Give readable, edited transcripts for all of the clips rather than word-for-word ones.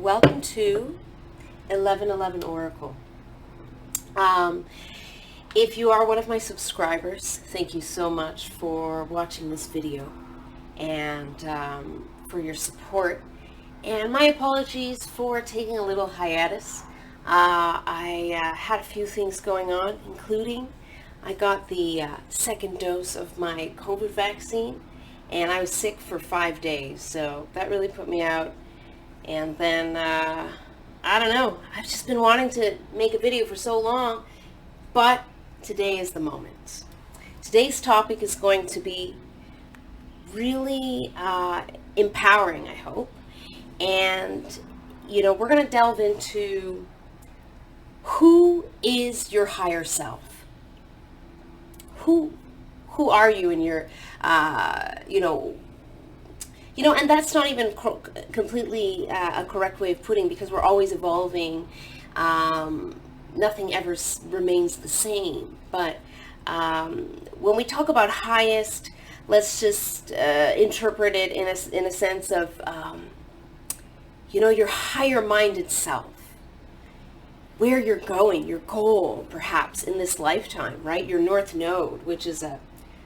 welcome to 1111 Oracle. If you are one of my subscribers, thank you so much for watching this video and for your support. And my apologies for taking a little hiatus. I had a few things going on, including I got the second dose of my COVID vaccine, and I was sick for 5 days, so that really put me out. And then, I don't know, I've just been wanting to make a video for so long, but today is the moment. Today's topic is going to be really empowering, I hope. And, you know, we're going to delve into who is your higher self? Who are you in your, and that's not even completely a correct way of putting, because we're always evolving. Nothing ever remains the same. But when we talk about highest, let's just interpret it in a sense of, your higher-minded self. Where you're going, your goal, perhaps, in this lifetime, right? Your North Node, which is a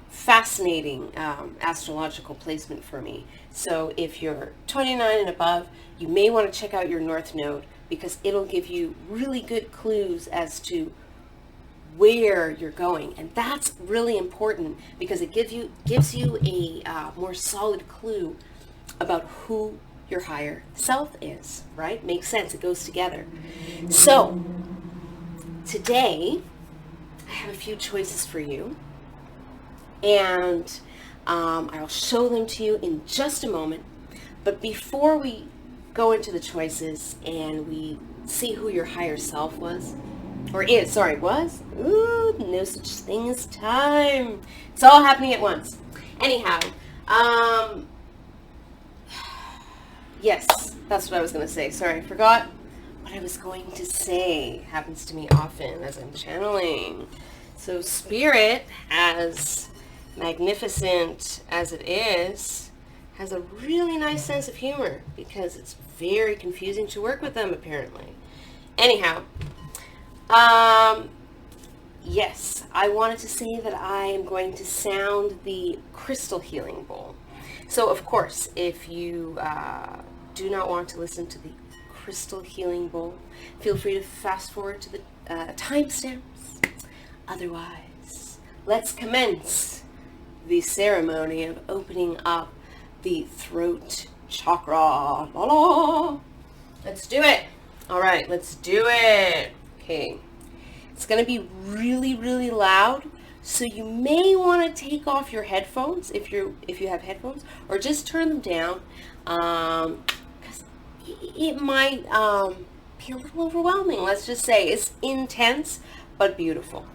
fascinating astrological placement for me. So if you're 29 and above, you may want to check out your North Node, because it'll give you really good clues as to where you're going. And that's really important, because it gives you a more solid clue about who your higher self is, right? Makes sense. It goes together. So today I have a few choices for you, and I'll show them to you in just a moment. But before we go into the choices and we see who your higher self was, ooh, no such thing as time. It's all happening at once. Anyhow, yes, that's what I was going to say. Sorry, I forgot what I was going to say. Happens to me often as I'm channeling. So Spirit, as magnificent as it is, has a really nice sense of humor, because it's very confusing to work with them, apparently. Anyhow, yes, I wanted to say that I am going to sound the crystal healing bowl. So, of course, if you do not want to listen to the crystal healing bowl, feel free to fast forward to the timestamps. Otherwise, let's commence the ceremony of opening up the throat chakra. La la. Let's do it. All right, let's do it. Okay. It's going to be really, really loud, so you may want to take off your headphones if you have headphones, or just turn them down, because it might be a little overwhelming. Let's just say it's intense but beautiful.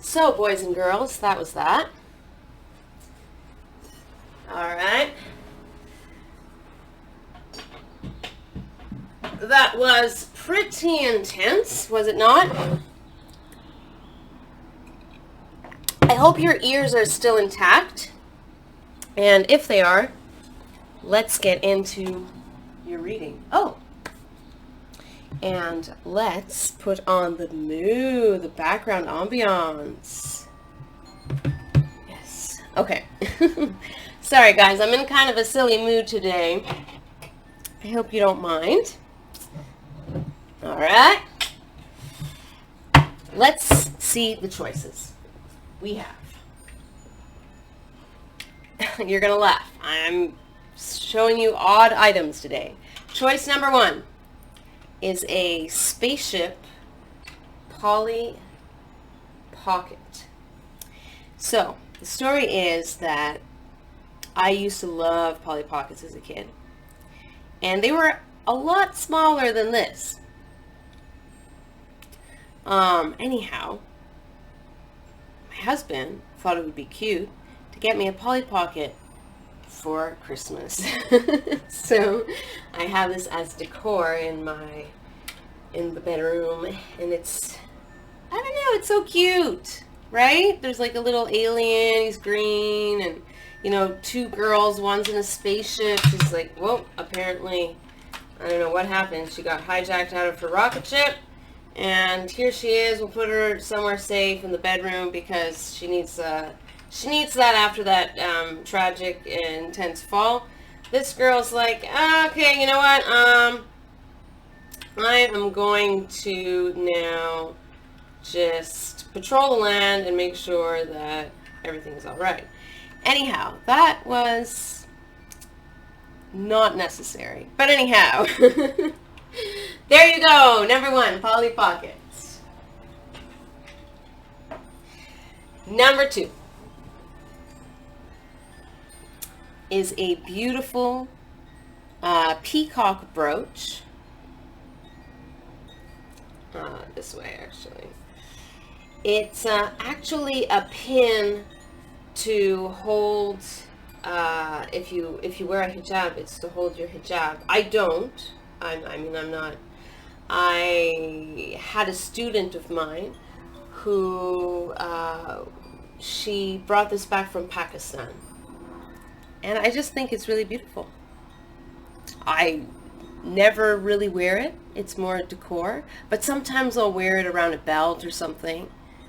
So, boys and girls, that was that. All right. That was pretty intense, was it not? I hope your ears are still intact. And if they are, let's get into your reading. Oh. And let's put on the mood, the background ambiance. Yes. Okay. Sorry, guys. I'm in kind of a silly mood today. I hope you don't mind. All right. Let's see the choices we have. You're going to laugh. I'm showing you odd items today. Choice number 1 is a spaceship Polly Pocket. So, the story is that I used to love Polly Pockets as a kid. And they were a lot smaller than this. Anyhow, my husband thought it would be cute to get me a Polly Pocket for Christmas. So I have this as decor in the bedroom, and it's, I don't know, it's so cute, right? There's like a little alien, he's green, and you know, 2 girls, one's in a spaceship. She's like, whoa, apparently, I don't know what happened. She got hijacked out of her rocket ship, and here she is. We'll put her somewhere safe in the bedroom because she needs that after that tragic and intense fall. This girl's like, okay, you know what? I am going to now just patrol the land and make sure that everything's all right. Anyhow, that was not necessary. But anyhow, there you go. Number 1, Polly Pockets. Number 2 is a beautiful peacock brooch. This way, actually. It's actually a pin to hold, if you wear a hijab, it's to hold your hijab. I don't. I'm not. I had a student of mine who, she brought this back from Pakistan. And I just think it's really beautiful. I never really wear it. It's more decor. But sometimes I'll wear it around a belt or something,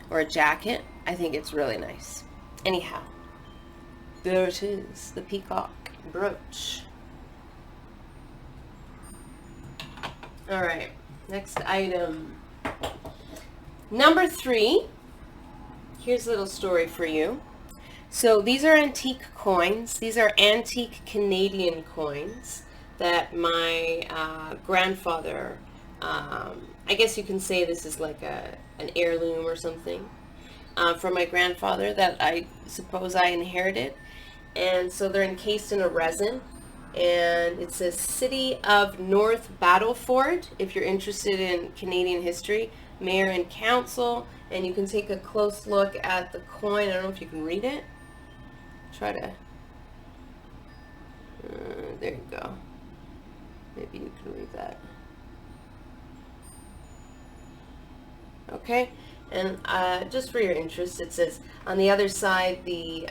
or a jacket. I think it's really nice. Anyhow, there it is, the peacock brooch. All right, next item. Number 3, here's a little story for you. So these are antique coins. These are antique Canadian coins that my grandfather, I guess you can say this is like an heirloom or something. From my grandfather that I suppose I inherited. And so they're encased in a resin. And it says City of North Battleford, if you're interested in Canadian history, mayor and council. And you can take a close look at the coin. I don't know if you can read it. Try to, there you go. Maybe you can read that. Okay. And just for your interest, it says on the other side, the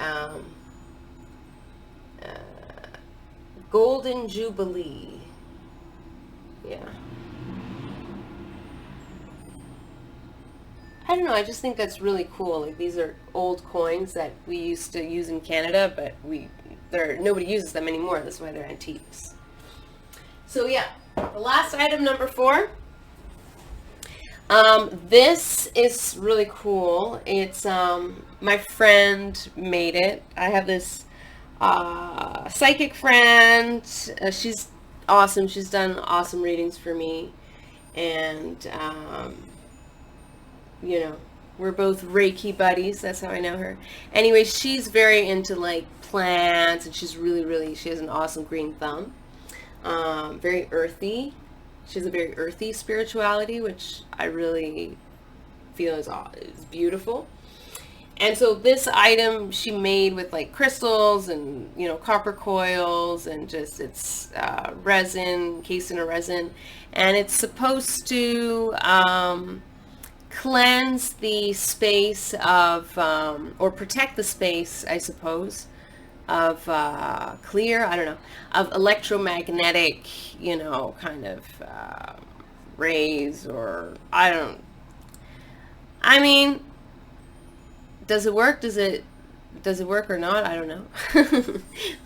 Golden Jubilee. Yeah. I don't know, I just think that's really cool. Like, these are old coins that we used to use in Canada, but nobody uses them anymore. That's why they're antiques. So yeah, the last item, number 4. This is really cool. It's, my friend made it. I have this, psychic friend. She's awesome. She's done awesome readings for me. And, you know, we're both Reiki buddies. That's how I know her. Anyway, she's very into like plants, and she's really, she has an awesome green thumb. Very earthy. She has a very earthy spirituality, which I really feel is beautiful. And so this item she made with like crystals and, you know, copper coils, and just it's resin, encased in a resin. And it's supposed to cleanse the space of, or protect the space, I suppose, of of electromagnetic, you know, kind of rays, or I mean, does it work? Does it work or not? I don't know.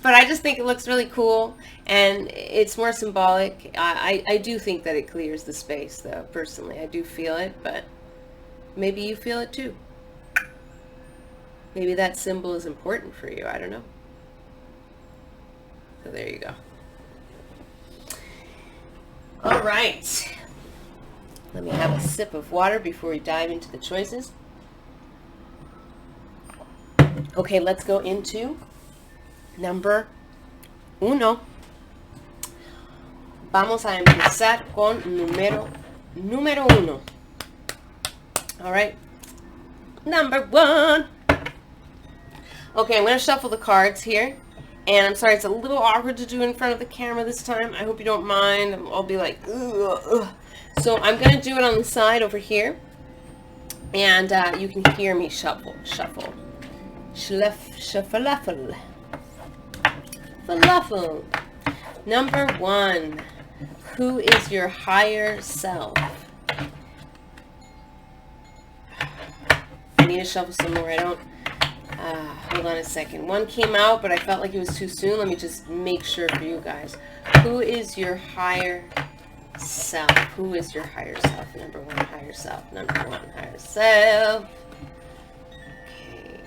But I just think it looks really cool, and it's more symbolic. I do think that it clears the space, though, personally. I do feel it, but maybe you feel it too. Maybe that symbol is important for you. I don't know. There you go. All right. Let me have a sip of water before we dive into the choices. Okay, let's go into number uno. Vamos a empezar con número uno. All right. Number one. Okay, I'm going to shuffle the cards here. And I'm sorry, it's a little awkward to do in front of the camera this time. I hope you don't mind. I'll be like, ugh, ugh. So I'm going to do it on the side over here. And you can hear me shuffle. Shuffle. Falafel. Number one. Who is your higher self? I need to shuffle some more. I don't... hold on a second. One came out, but I felt like it was too soon. Let me just make sure for you guys. Who is your higher self? Who is your higher self? Number one, higher self. Number one, higher self. Okay.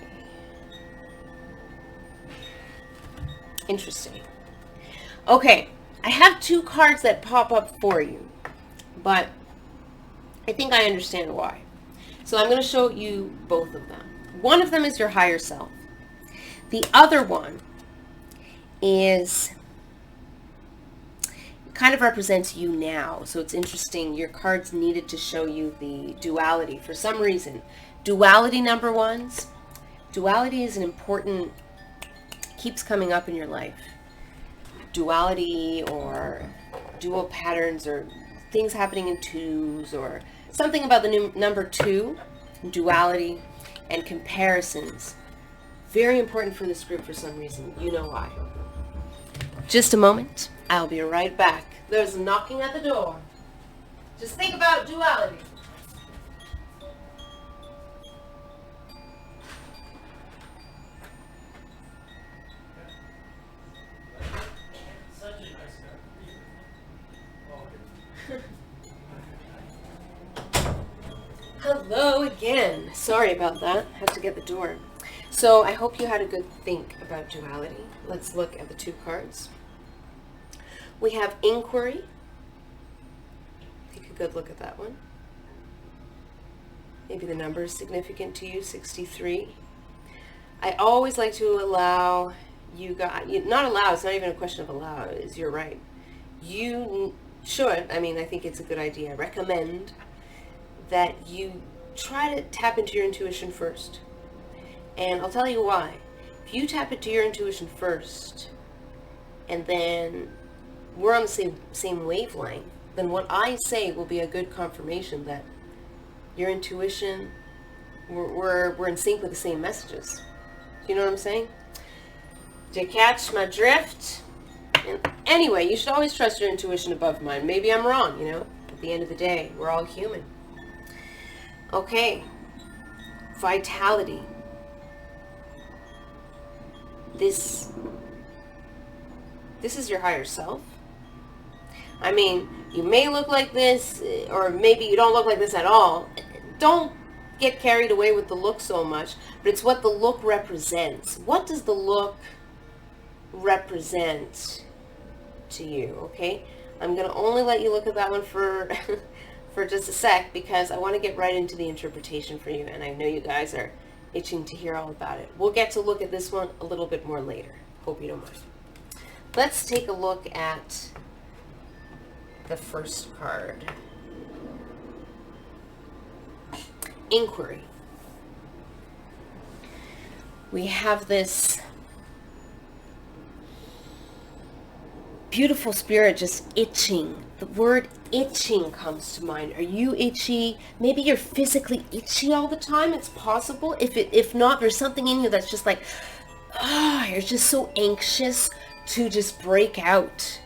Interesting. Okay. I have two cards that pop up for you, but I think I understand why. So I'm going to show you both of them. One of them is your higher self. The other one is kind of represents you now. So it's interesting. Your cards needed to show you the duality for some reason. Duality number ones. Duality is an important, keeps coming up in your life. Duality or dual patterns or things happening in twos or something about the number two, duality, and comparisons. Very important for this group for some reason. You know why. Just a moment. I'll be right back. There's knocking at the door. Just think about duality. Hello again. Sorry about that. I had to get the door. So I hope you had a good think about duality. Let's look at the two cards. We have inquiry. Take a good look at that one. Maybe the number is significant to you, 63. I always like to allow you guys, not allow, it's not even a question of allow, is you're right. You should, I think it's a good idea. I recommend that you try to tap into your intuition first. And I'll tell you why. If you tap into your intuition first, and then we're on the same wavelength, then what I say will be a good confirmation that your intuition, we're in sync with the same messages. Do you know what I'm saying? Do you catch my drift? And anyway, you should always trust your intuition above mine. Maybe I'm wrong, At the end of the day, we're all human. Okay. Vitality. This is your higher self. You may look like this, or maybe you don't look like this at all. Don't get carried away with the look so much, but it's what the look represents. What does the look represent to you, okay? I'm going to only let you look at that one for for just a sec, because I want to get right into the interpretation for you, and I know you guys are itching to hear all about it. We'll get to look at this one a little bit more later. Hope you don't mind. Let's take a look at the first card. Inquiry. We have this beautiful spirit just itching. The word itching comes to mind. Are you itchy? Maybe you're physically itchy all the time. It's possible. If not, there's something in you that's just like, you're just so anxious to just break out.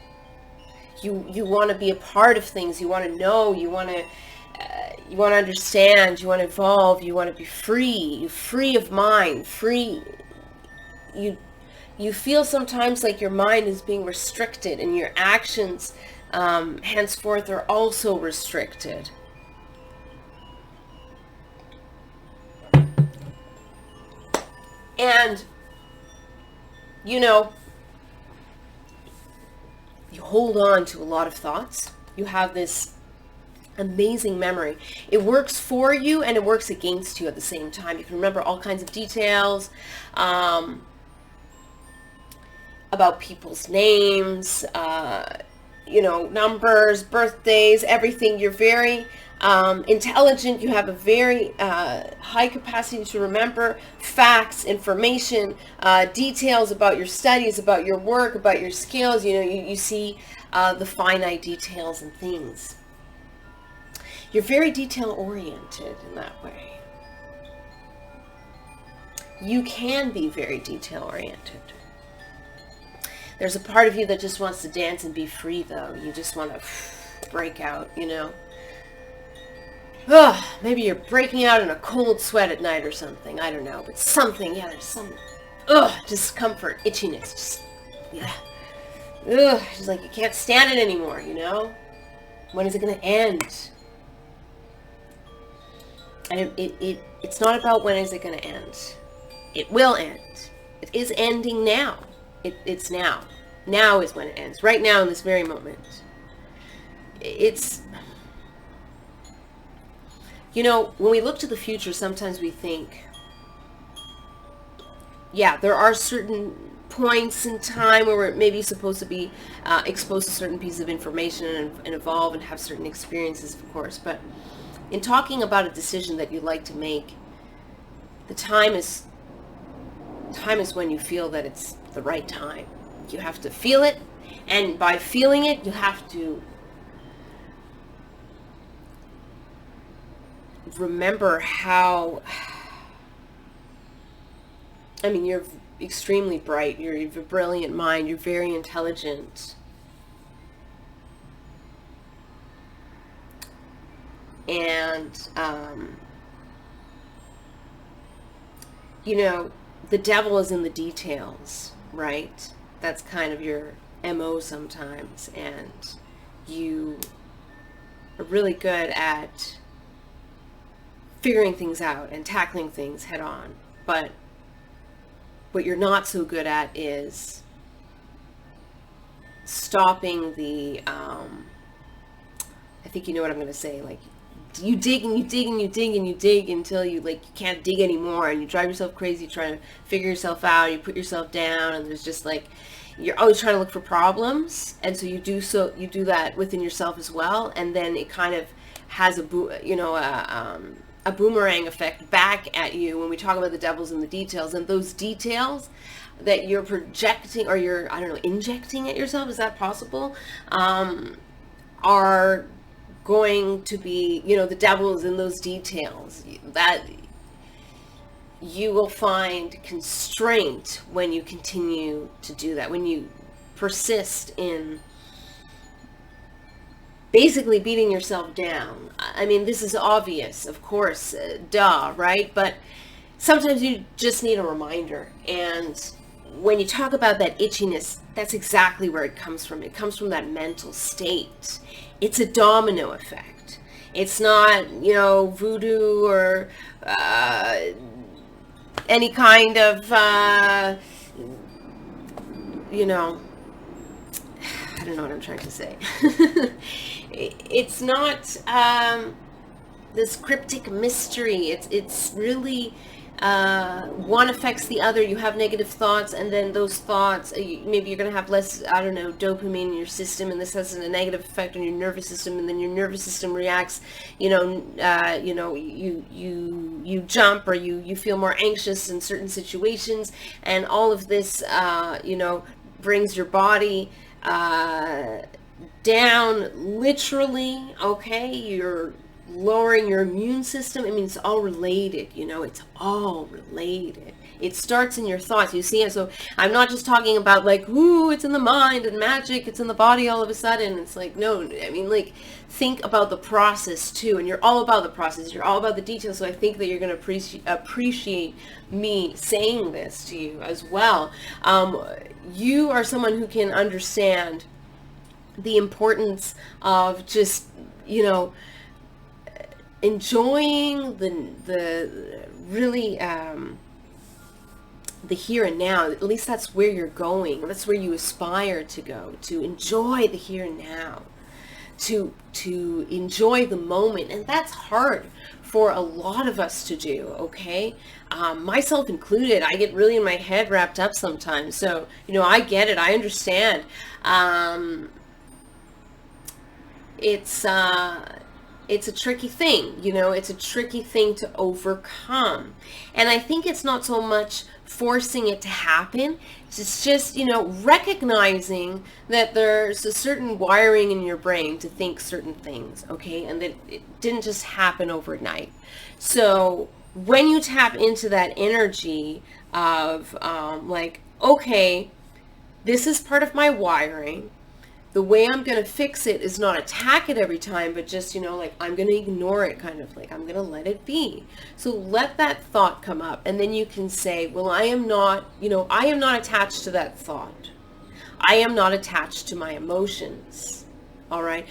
You want to be a part of things. You want to know. You want to understand. You want to evolve. You want to be free. You're free of mind. Free. You feel sometimes like your mind is being restricted, and your actions henceforth are also restricted. And You hold on to a lot of thoughts. You have this amazing memory. It works for you and it works against you at the same time. You can remember all kinds of details about people's names, numbers, birthdays, everything. You're very intelligent. You have a very high capacity to remember facts, information, details about your studies, about your work, about your skills. You see the finite details and things. You're very detail oriented in that way. You can be very detail oriented. There's a part of you that just wants to dance and be free, though. You just want to break out, maybe you're breaking out in a cold sweat at night or something. I don't know, but something, there's some, discomfort, itchiness, just like you can't stand it anymore, When is it going to end? And it's not about when is it going to end. It will end. It is ending now. It's now. Now is when it ends. Right now in this very moment. It's, when we look to the future, sometimes we think, there are certain points in time where we're maybe supposed to be exposed to certain pieces of information and evolve and have certain experiences, of course. But in talking about a decision that you'd like to make, the time is when you feel that it's the right time. You have to feel it, and by feeling it, you have to remember how, you're extremely bright, you have a brilliant mind, you're very intelligent. And, the devil is in the details, right? That's kind of your MO sometimes. And you are really good at figuring things out and tackling things head on. But what you're not so good at is stopping the, I think you know what I'm going to say, like, you dig and you dig and you dig and you dig until you can't dig anymore, and you drive yourself crazy trying to figure yourself out. You put yourself down, and there's just you're always trying to look for problems, and so you do that within yourself as well, and then it kind of has a boomerang effect back at you when we talk about the devils in the details, and those details that you're projecting or you're injecting at yourself, is that possible, are going to be, the devil is in those details, that you will find constraint when you continue to do that, when you persist in basically beating yourself down. This is obvious, of course, duh, right? But sometimes you just need a reminder. And when you talk about that itchiness, that's exactly where it comes from. It comes from that mental state. It's a domino effect. It's not, voodoo or any kind of, I don't know what I'm trying to say. It's not this cryptic mystery. It's really one affects the other. You have negative thoughts, and then those thoughts, maybe you're going to have less, dopamine in your system, and this has a negative effect on your nervous system, and then your nervous system reacts, you jump, or you feel more anxious in certain situations, and all of this, brings your body down, literally, okay? You're lowering your immune system. It's all related, it's all related. It starts in your thoughts, you see it. So I'm not just talking about it's in the mind and magic, it's in the body all of a sudden. It's no, think about the process too. And you're all about the process, you're all about the details. So I think that you're going to appreciate me saying this to you as well. You are someone who can understand the importance of just, enjoying the really the here and now. At least that's where you're going. That's where you aspire to go, to enjoy the here and now, to enjoy the moment. And that's hard for a lot of us to do, okay? Myself included. I get really in my head wrapped up sometimes. So, I get it. I understand. It's a tricky thing, it's a tricky thing to overcome. And I think it's not so much forcing it to happen. It's just, recognizing that there's a certain wiring in your brain to think certain things, okay? And that it didn't just happen overnight. So when you tap into that energy of okay, this is part of my wiring. The way I'm going to fix it is not attack it every time, but just, I'm going to ignore it, kind of I'm going to let it be. So let that thought come up, and then you can say, well, I am not attached to that thought. I am not attached to my emotions. All right.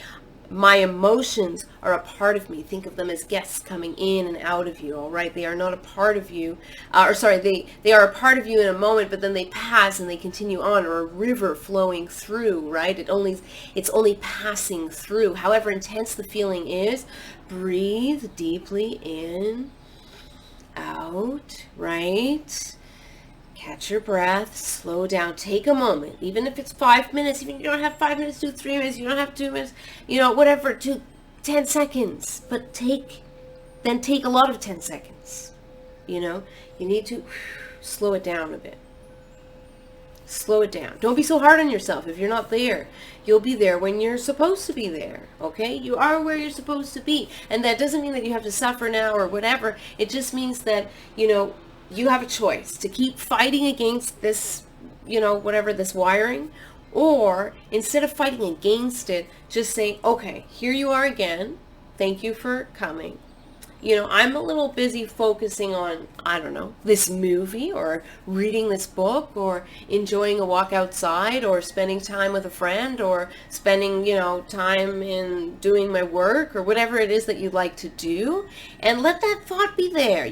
My emotions are a part of me. Think of them as guests coming in and out of you, all right? They are not a part of you, they are a part of you in a moment, but then they pass and they continue on, or a river flowing through, right? It's only passing through. However intense the feeling is, breathe deeply in, out, right? Catch your breath, slow down, take a moment, even if it's 5 minutes, even if you don't have 5 minutes, do 3 minutes, you don't have 2 minutes, whatever, do 10 seconds, but take a lot of 10 seconds, you need to slow it down a bit. Slow it down. Don't be so hard on yourself. If you're not there, you'll be there when you're supposed to be there, okay? You are where you're supposed to be, and that doesn't mean that you have to suffer now or whatever. It just means that, you have a choice to keep fighting against this, whatever, this wiring, or instead of fighting against it, just say, okay, here you are again. Thank you for coming. I'm a little busy focusing on, I don't know, this movie, or reading this book, or enjoying a walk outside, or spending time with a friend, or spending, time in doing my work, or whatever it is that you'd like to do. And let that thought be there.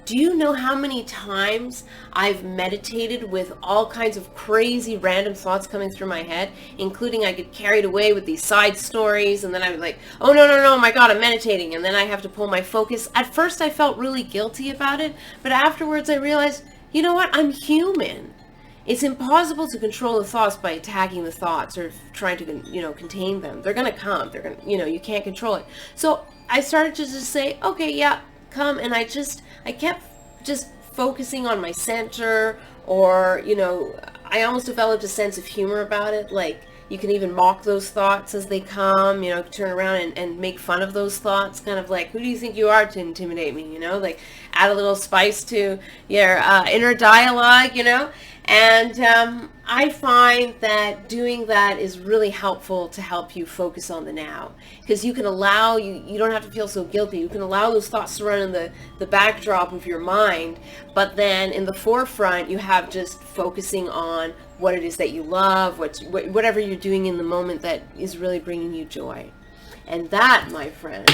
Do you know how many times I've meditated with all kinds of crazy random thoughts coming through my head, including I get carried away with these side stories, and then I'm like, oh no, my God, I'm meditating, and then I have to pull my focus. At first I felt really guilty about it, but afterwards I realized, you know what, I'm human. It's impossible to control the thoughts by attacking the thoughts or trying to, contain them. They're going to come. They're going to, you can't control it. So I started to just say, okay, yeah, come. And I kept just focusing on my center, or, I almost developed a sense of humor about it. Like, you can even mock those thoughts as they come, turn around and make fun of those thoughts, kind of like, who do you think you are to intimidate me, like add a little spice to your inner dialogue, And I find that doing that is really helpful to help you focus on the now, because you can allow, you don't have to feel so guilty. You can allow those thoughts to run in the backdrop of your mind, but then in the forefront, you have just focusing on what it is that you love, whatever you're doing in the moment that is really bringing you joy. And that, my friend,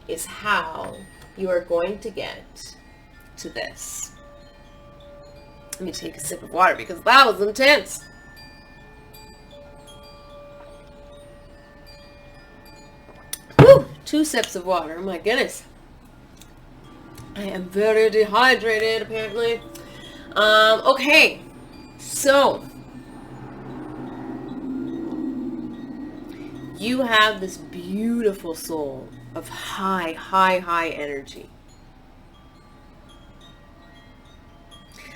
is how you are going to get to this. Let me take a sip of water because that was intense. Whew, 2 sips of water. My goodness. I am very dehydrated, apparently. Okay. So, you have this beautiful soul of high energy.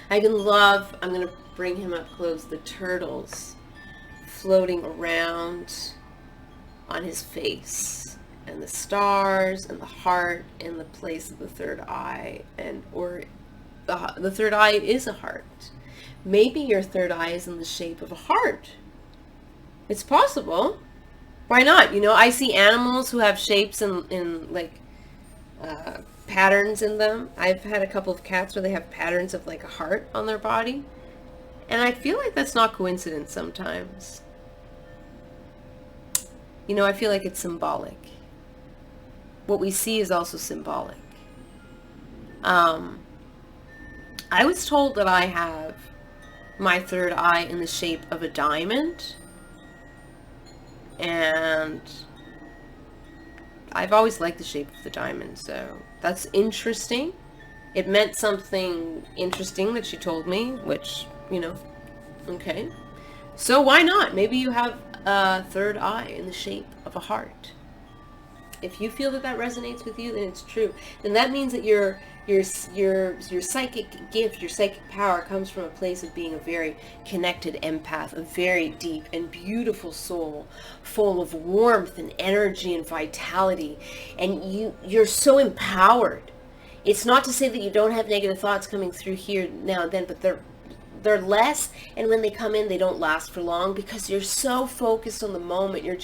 I'm going to bring him up close, the turtles floating around on his face, and the stars, and the heart, and the place of the third eye, the third eye is a heart. Maybe your third eye is in the shape of a heart. It's possible. Why not? I see animals who have shapes in patterns in them. I've had a couple of cats where they have patterns of like a heart on their body. And I feel like that's not coincidence sometimes. I feel like it's symbolic. What we see is also symbolic. I was told that I have my third eye in the shape of a diamond, and I've always liked the shape of the diamond, so that's interesting. It meant something interesting that she told me, which, okay. So why not? Maybe you have a third eye in the shape of a heart. If you feel that that resonates with you, then it's true. Then that means that your psychic gift, your psychic power comes from a place of being a very connected empath, a very deep and beautiful soul, full of warmth and energy and vitality. And you're so empowered. It's not to say that you don't have negative thoughts coming through here now and then, but they're less, and when they come in, they don't last for long because you're so focused on the moment. You're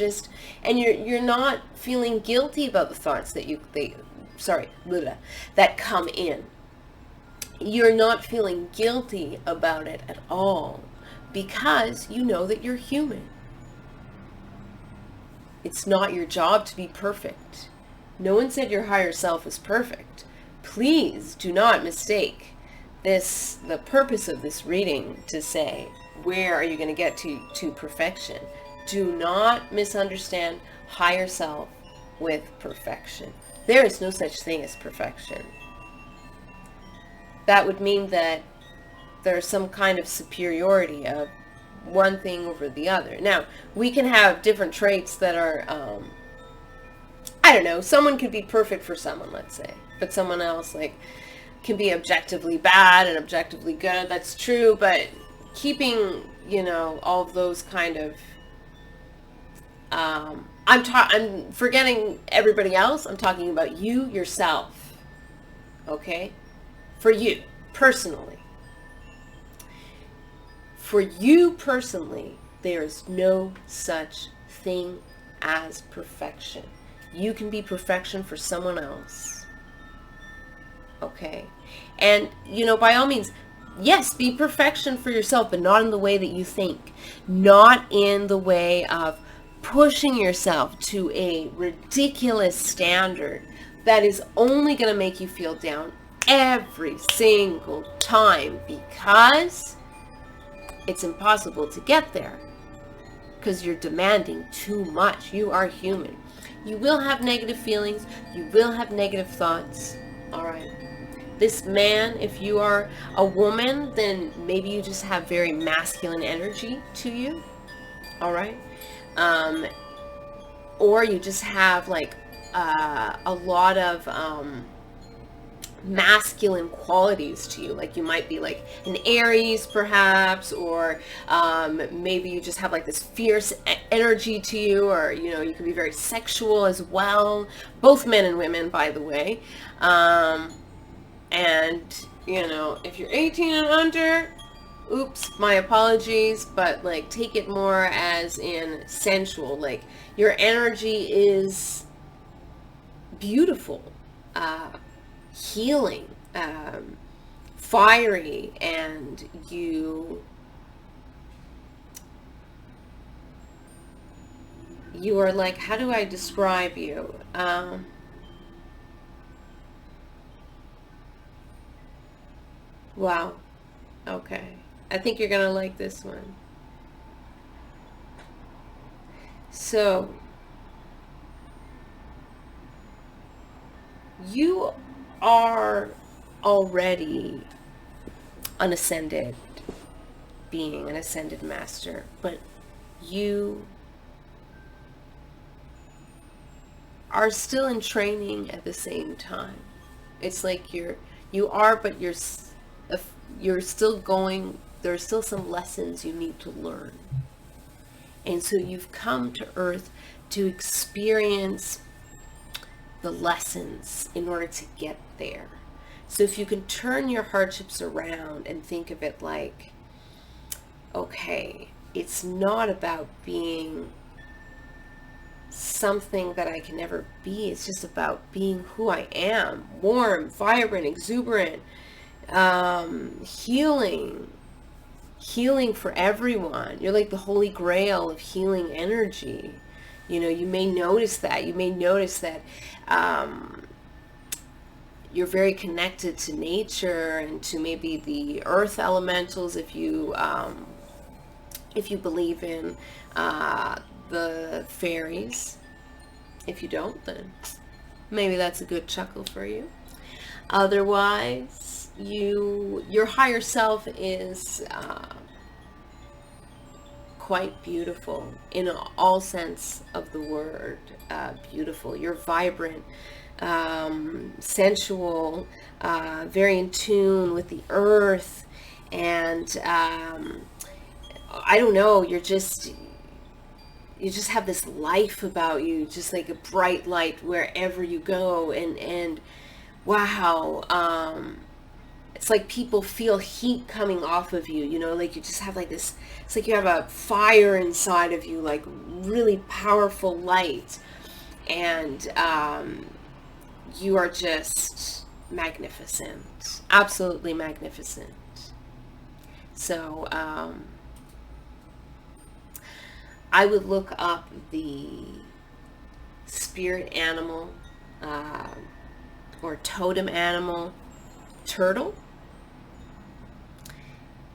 not feeling guilty about the thoughts that come in. You're not feeling guilty about it at all because you know that you're human. It's not your job to be perfect. No one said your higher self is perfect. Please do not mistake the purpose of this reading to say, where are you going to get to perfection? Do not misunderstand higher self with perfection. There is no such thing as perfection. That would mean that there's some kind of superiority of one thing over the other. Now, we can have different traits that are, I don't know, someone could be perfect for someone, let's say, but someone else, can be objectively bad and objectively good. That's true, but keeping, all of those kind of, I'm forgetting everybody else. I'm talking about you, yourself. Okay? For you, personally. For you personally, there's no such thing as perfection. You can be perfection for someone else. Okay. And, by all means, yes, be perfection for yourself, but not in the way that you think. Not in the way of pushing yourself to a ridiculous standard that is only going to make you feel down every single time because it's impossible to get there because you're demanding too much. You are human. You will have negative feelings. You will have negative thoughts. All right. This man, if you are a woman, then maybe you just have very masculine energy to you. All right. Or you just have a lot of masculine qualities to you. You might be an Aries perhaps, or maybe you just have this fierce energy to you, or you can be very sexual as well, both men and women, by the way. And if you're 18 and under, oops, my apologies, but take it more as in sensual. Your energy is beautiful, healing, fiery, and you are how do I describe you? Wow. Okay. I think you're going to like this one. So, you are already an ascended being, an ascended master, but you are still in training at the same time. It's you are, but you're still going, there are still some lessons you need to learn. And so you've come to Earth to experience the lessons in order to get there. So if you can turn your hardships around and think of it okay, it's not about being something that I can never be. It's just about being who I am, warm, vibrant, exuberant, healing for everyone. You're the holy grail of healing energy. You may notice that. You may notice that you're very connected to nature and to maybe the earth elementals if you believe in the fairies. If you don't, then maybe that's a good chuckle for you. Otherwise, your higher self is quite beautiful in all sense of the word. Beautiful. You're vibrant, sensual, very in tune with the earth, and I don't know, you just have this life about you, just like a bright light wherever you go, and wow, it's like people feel heat coming off of you, you know, like you just have like this, it's like you have a fire inside of you, like really powerful light, and you are just magnificent, absolutely magnificent. So I would look up the spirit animal or totem animal, turtle.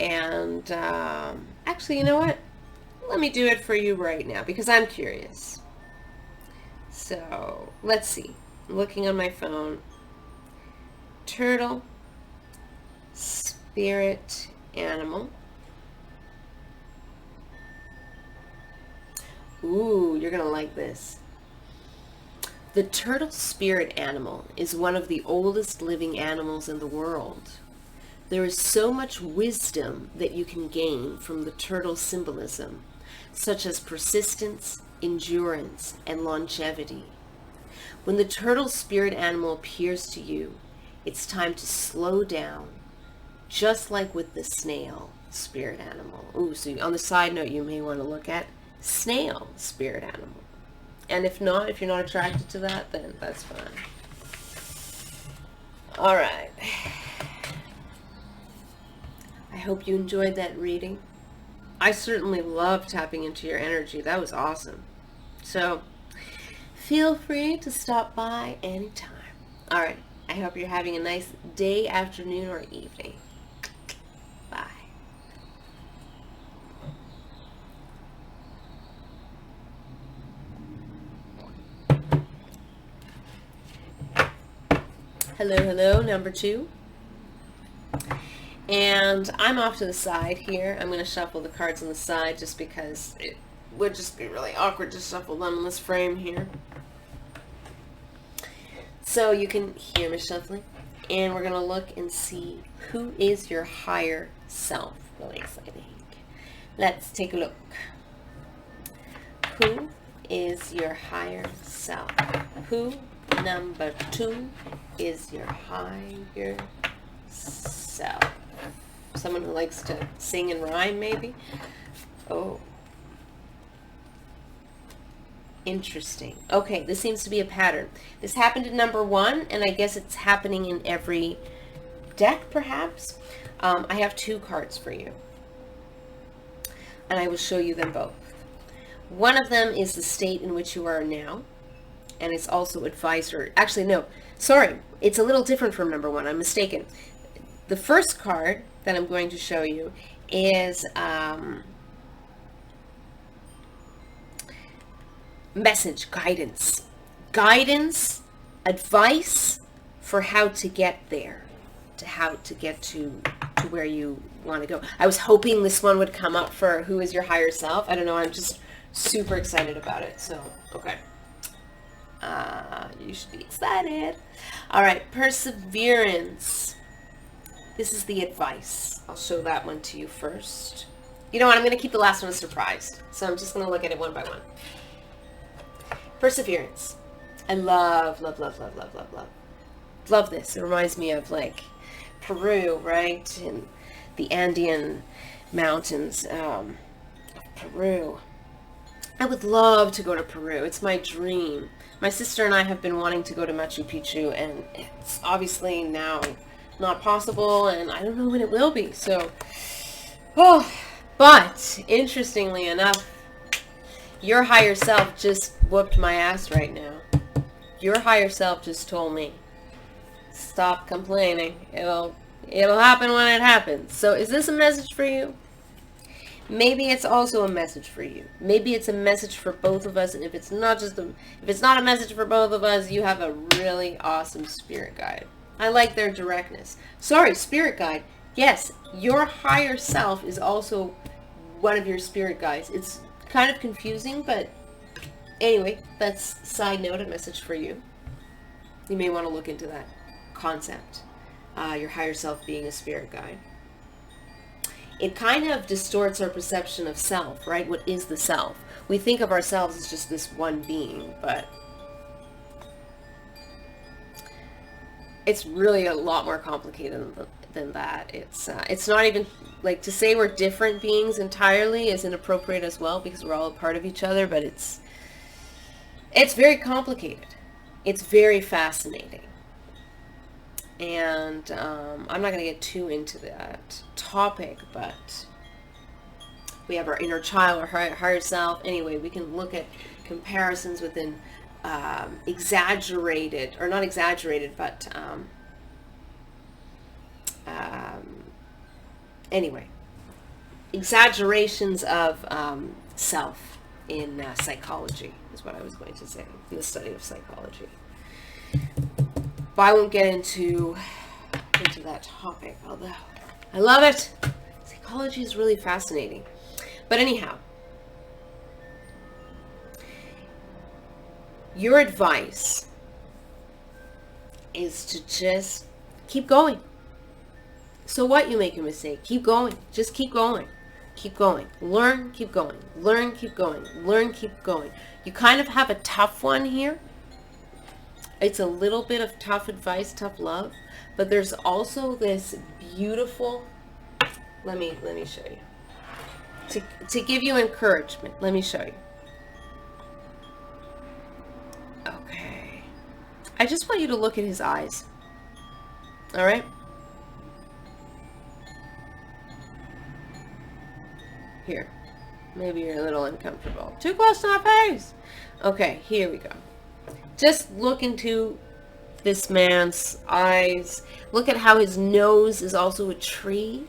And actually, you know what? Let me do it for you right now because I'm curious. So let's see. I'm looking on my phone. Turtle, spirit animal. Ooh, you're gonna like this. The turtle spirit animal is one of the oldest living animals in the world. There is so much wisdom that you can gain from the turtle symbolism, such as persistence, endurance, and longevity. When the turtle spirit animal appears to you, it's time to slow down, just like with the snail spirit animal. Ooh, so on the side note, you may want to look at snail spirit animal. And if not, if you're not attracted to that, then that's fine. All right. I hope you enjoyed that reading. I certainly love tapping into your energy. That was awesome. So feel free to stop by anytime. All right. I hope you're having a nice day, afternoon, or evening. Bye. Hello, hello, number 2. And I'm off to the side here. I'm going to shuffle the cards on the side just because it would just be really awkward to shuffle them in this frame here. So you can hear me shuffling. And we're going to look and see who is your higher self. Really exciting. Let's take a look. Who is your higher self? Who, number 2, is your higher self? Someone who likes to sing and rhyme, maybe? Oh. Interesting. Okay, this seems to be a pattern. This happened in number 1, and I guess it's happening in every deck, perhaps. I have 2 cards for you, and I will show you them both. One of them is the state in which you are now, and it's also advisor. Actually, no, sorry. It's a little different from number 1. I'm mistaken. The first card that I'm going to show you is message, guidance. Guidance, advice for how to get there, to how to get to where you want to go. I was hoping this one would come up for who is your higher self. I don't know. I'm just super excited about it. So, okay. You should be excited. All right, perseverance. This is the advice. I'll show that one to you first. You know what? I'm going to keep the last one a surprise. So I'm just going to look at it one by one. Perseverance. I love this. It reminds me of like Peru, right? And the Andean mountains of Peru. I would love to go to Peru. It's my dream. My sister and I have been wanting to go to Machu Picchu, and it's obviously now not possible, and I don't know when it will be. So, but interestingly enough, your higher self just whooped my ass right now. Your higher self just told me, Stop complaining. It'll happen when it happens. So is this a message for you? Maybe it's also a message for you. Maybe it's a message for both of us. And if it's not a message for both of us, you have a really awesome spirit guide. I like their directness. Sorry, spirit guide. Yes, your higher self is also one of your spirit guides. It's kind of confusing, but anyway, that's side note, a message for you. You may want to look into that concept. Your higher self being a spirit guide. It kind of distorts our perception of self, right? What is the self? We think of ourselves as just this one being, but it's really a lot more complicated than that. It's not even, like, to say we're different beings entirely is inappropriate as well, because we're all a part of each other, but it's very complicated. It's very fascinating. And I'm not going to get too into that topic, but we have our inner child, our higher self. Anyway, we can look at comparisons within exaggerated, or not exaggerated, but anyway, exaggerations of self in psychology is what I was going to say, in the study of psychology. But I won't get into that topic, although I love it. Psychology is really fascinating. But anyhow, your advice is to just keep going. So what, you make a mistake, keep going. Just keep going. Keep going. Learn, keep going. Learn, keep going. Learn, keep going. You kind of have a tough one here. It's a little bit of tough advice, tough love, but there's also this beautiful, let me show you. To give you encouragement, let me show you. Okay. I just want you to look at his eyes. All right? Here. Maybe you're a little uncomfortable. Too close to my face. Okay, here we go. Just look into this man's eyes. Look at how his nose is also a tree.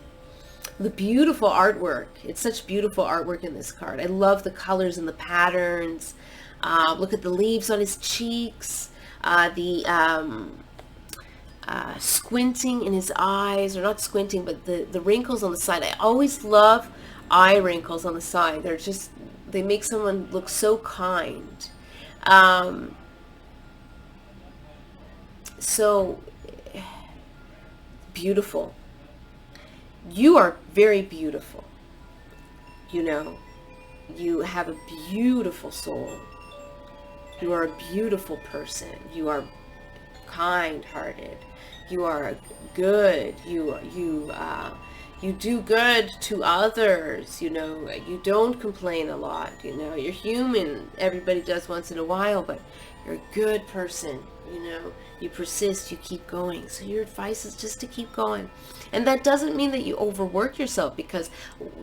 The beautiful artwork. It's such beautiful artwork in this card. I love the colors and the patterns. Look at the leaves on his cheeks. The squinting in his eyes, or not squinting, but the wrinkles on the side. I always love eye wrinkles on the side. They make someone look so kind. So beautiful. You are very beautiful. You know, you have a beautiful soul. You are a beautiful person. You are kind-hearted. You are good. You do good to others. You know, you don't complain a lot. You know, you're human. Everybody does once in a while, but you're a good person. You know, you persist, you keep going. So your advice is just to keep going. And that doesn't mean that you overwork yourself, because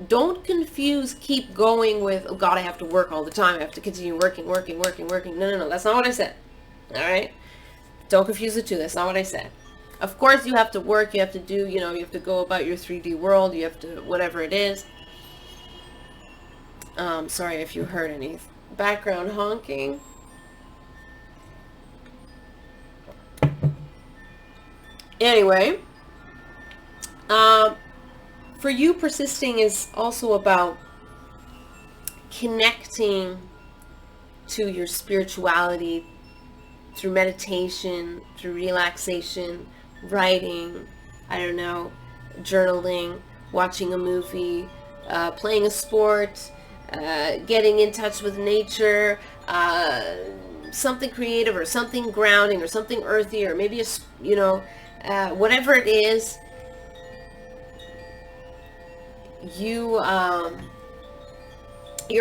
don't confuse keep going with, oh God, I have to work all the time. I have to continue working. No. That's not what I said. All right? Don't confuse the two. That's not what I said. Of course, you have to work. You have to do, you know, you have to go about your 3D world. You have to, whatever it is. Sorry if you heard any background honking. Anyway, for you, persisting is also about connecting to your spirituality through meditation, through relaxation, writing, I don't know, journaling, watching a movie, playing a sport, getting in touch with nature, something creative or something grounding or something earthy, or maybe whatever it is, your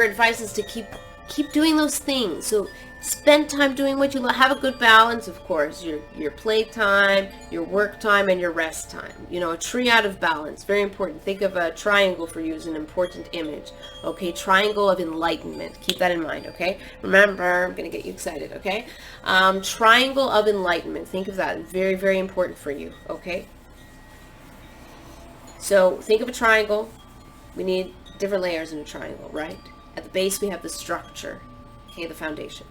advice is to keep doing those things. So Spend time doing what you love. Have a good balance, of course. Your play time, your work time, and your rest time. You know, a triad of balance. Very important. Think of a triangle for you as an important image. Okay, triangle of enlightenment. Keep that in mind, okay? Remember, I'm going to get you excited, okay? Triangle of enlightenment. Think of that. Very, very important for you, okay? So think of a triangle. We need different layers in a triangle, right? At the base, we have the structure, okay, the foundation.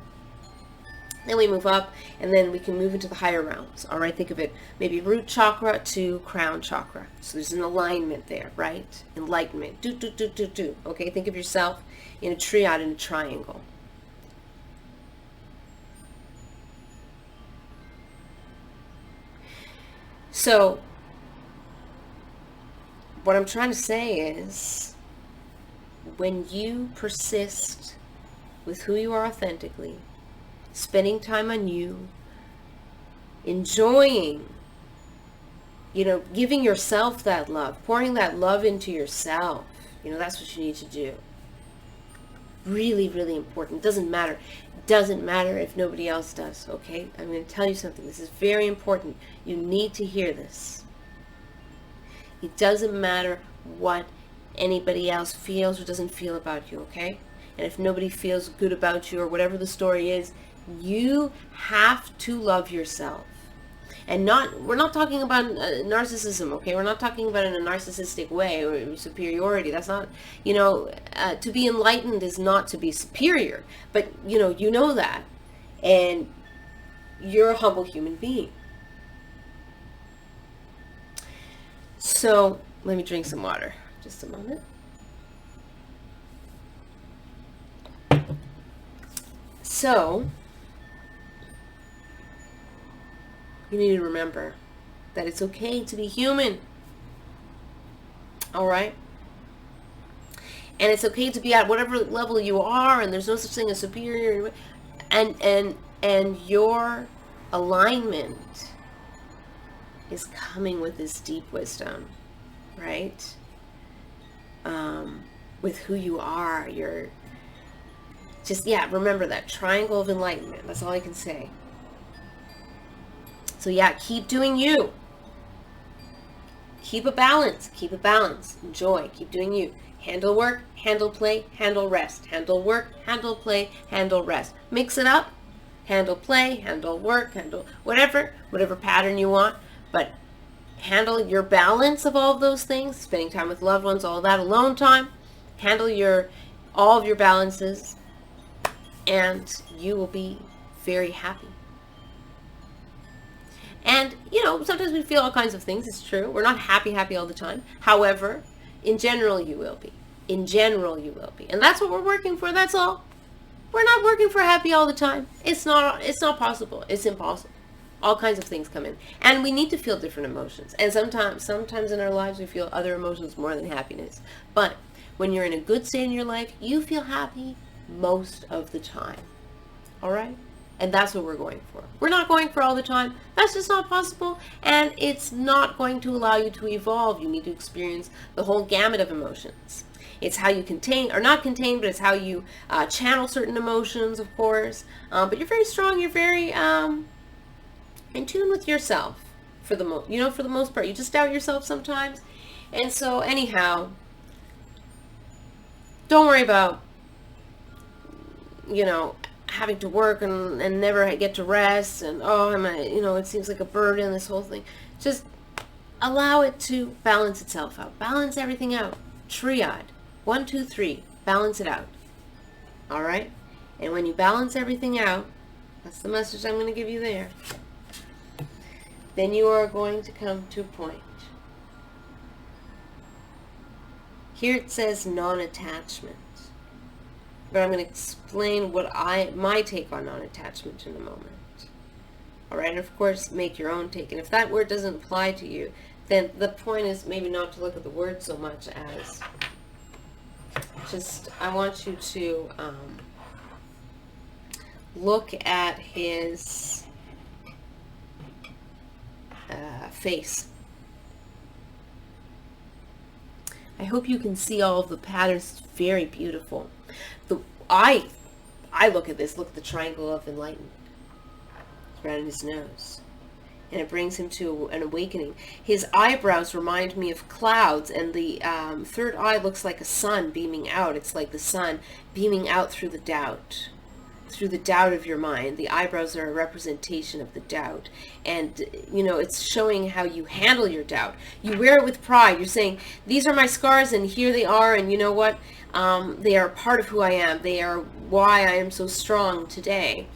Then we move up, and then we can move into the higher realms. All right, think of it, maybe root chakra to crown chakra. So there's an alignment there, right? Enlightenment. Do. Okay, think of yourself in a triad, in a triangle. So what I'm trying to say is, when you persist with who you are authentically, spending time on you, enjoying, giving yourself that love, pouring that love into yourself, that's what you need to do. Really, really important. Doesn't matter if nobody else does, okay? I'm going to tell you something. This is very important. You need to hear this. It doesn't matter what anybody else feels or doesn't feel about you, okay? And if nobody feels good about you or whatever the story is, you have to love yourself. And we're not talking about narcissism, okay? We're not talking about it in a narcissistic way or superiority. That's not, to be enlightened is not to be superior. But, you know that. And you're a humble human being. So, let me drink some water. Just a moment. So, you need to remember that it's okay to be human. All right? And it's okay to be at whatever level you are, and there's no such thing as superior. And your alignment is coming with this deep wisdom, right? With who you are, you're just, remember that triangle of enlightenment. That's all I can say. So keep doing you. Keep a balance. Enjoy. Keep doing you. Handle work, handle play, handle rest. Handle work, handle play, handle rest. Mix it up. Handle play, handle work, handle whatever pattern you want. But handle your balance of all of those things. Spending time with loved ones, all that, alone time. Handle all of your balances. And you will be very happy. And, sometimes we feel all kinds of things. It's true. We're not happy all the time. However, in general, you will be. And that's what we're working for. That's all. We're not working for happy all the time. It's not possible. It's impossible. All kinds of things come in. And we need to feel different emotions. And sometimes in our lives, we feel other emotions more than happiness. But when you're in a good state in your life, you feel happy most of the time. All right? And that's what we're going for. We're not going for all the time. That's just not possible. And it's not going to allow you to evolve. You need to experience the whole gamut of emotions. It's how you contain, or not contain, but it's how you channel certain emotions, of course. But you're very strong. You're very in tune with yourself for the most part. You just doubt yourself sometimes. And so anyhow, don't worry about, having to work and never get to rest, and it seems like a burden, this whole thing. Just allow it to balance itself out. Balance everything out. Triad. 1, 2, 3. Balance it out. All right? And when you balance everything out, that's the message I'm going to give you there. Then you are going to come to a point. Here it says non-attachment. But I'm going to explain my take on non-attachment in a moment. All right, and of course, make your own take. And if that word doesn't apply to you, then the point is maybe not to look at the word so much as just, I want you to look at his face. I hope you can see all of the patterns. It's very beautiful. I look at this, look at the triangle of enlightenment around his nose. And it brings him to an awakening. His eyebrows remind me of clouds, and the third eye looks like a sun beaming out. It's like the sun beaming out through the doubt of your mind. The eyebrows are a representation of the doubt. And, you know, it's showing how you handle your doubt. You wear it with pride. You're saying, these are my scars, and here they are, and you know what? They are part of who I am. They are why I am so strong today.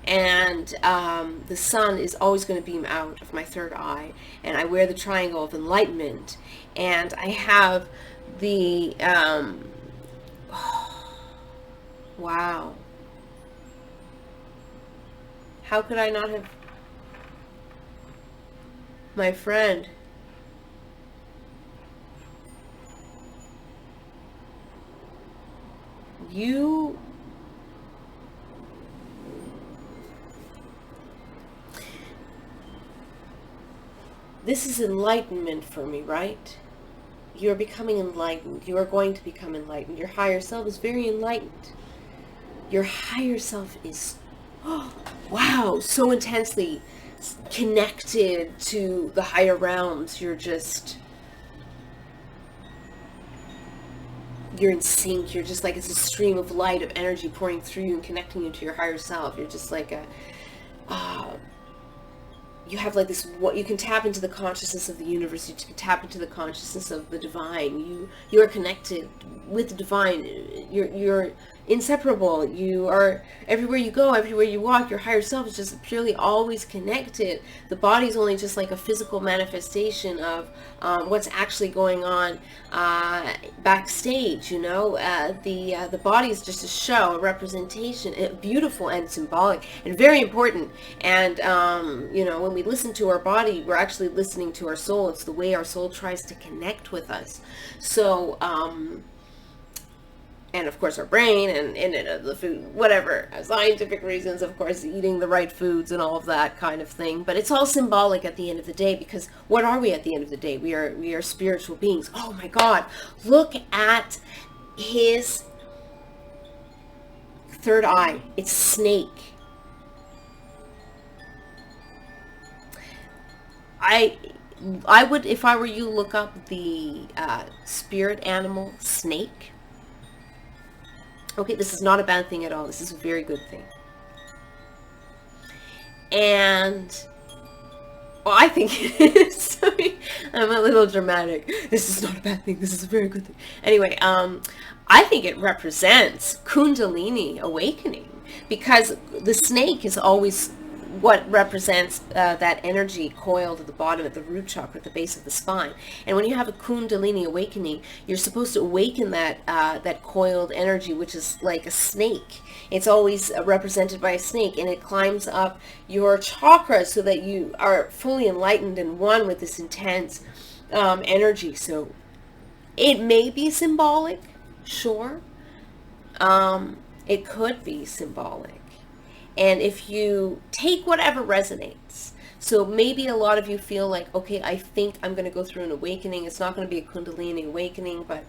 And the sun is always going to beam out of my third eye, and I wear the triangle of enlightenment, and I have the wow, how could I not have, my friend, you this is enlightenment for me, right? You are becoming enlightened. You are going to become enlightened. Your higher self is very enlightened. Your higher self is, oh, wow, so intensely connected to the higher realms. You're in sync. You're just like, it's a stream of light, of energy pouring through you and connecting you to your higher self. You're just like you have like this, what you can tap into the consciousness of the universe. You can tap into the consciousness of the divine. You are connected with the divine. You're inseparable. You are, everywhere you go, everywhere you walk, your higher self is just purely always connected. The body is only just like a physical manifestation of what's actually going on backstage. You know, the body is just a show, a representation, beautiful and symbolic and very important. And you know, when we listen to our body, we're actually listening to our soul. It's the way our soul tries to connect with us. So and of course our brain and the food, whatever, scientific reasons, of course, eating the right foods and all of that kind of thing. But it's all symbolic at the end of the day, because what are we at the end of the day? We are spiritual beings. Oh my God, look at his third eye. It's snake. I would, if I were you, look up the spirit animal snake. Okay, this is not a bad thing at all. This is a very good thing. And, well, I think it is. Sorry, I'm a little dramatic. This is not a bad thing. This is a very good thing. Anyway, I think it represents Kundalini awakening, because the snake is always what represents that energy coiled at the bottom, at the root chakra, at the base of the spine. And when you have a Kundalini awakening, you're supposed to awaken that coiled energy, which is like a snake. It's always represented by a snake, and it climbs up your chakras so that you are fully enlightened and one with this intense energy. So it may be symbolic, sure. It could be symbolic. And if you take whatever resonates, so maybe a lot of you feel like, okay, I think I'm going to go through an awakening. It's not going to be a Kundalini awakening, but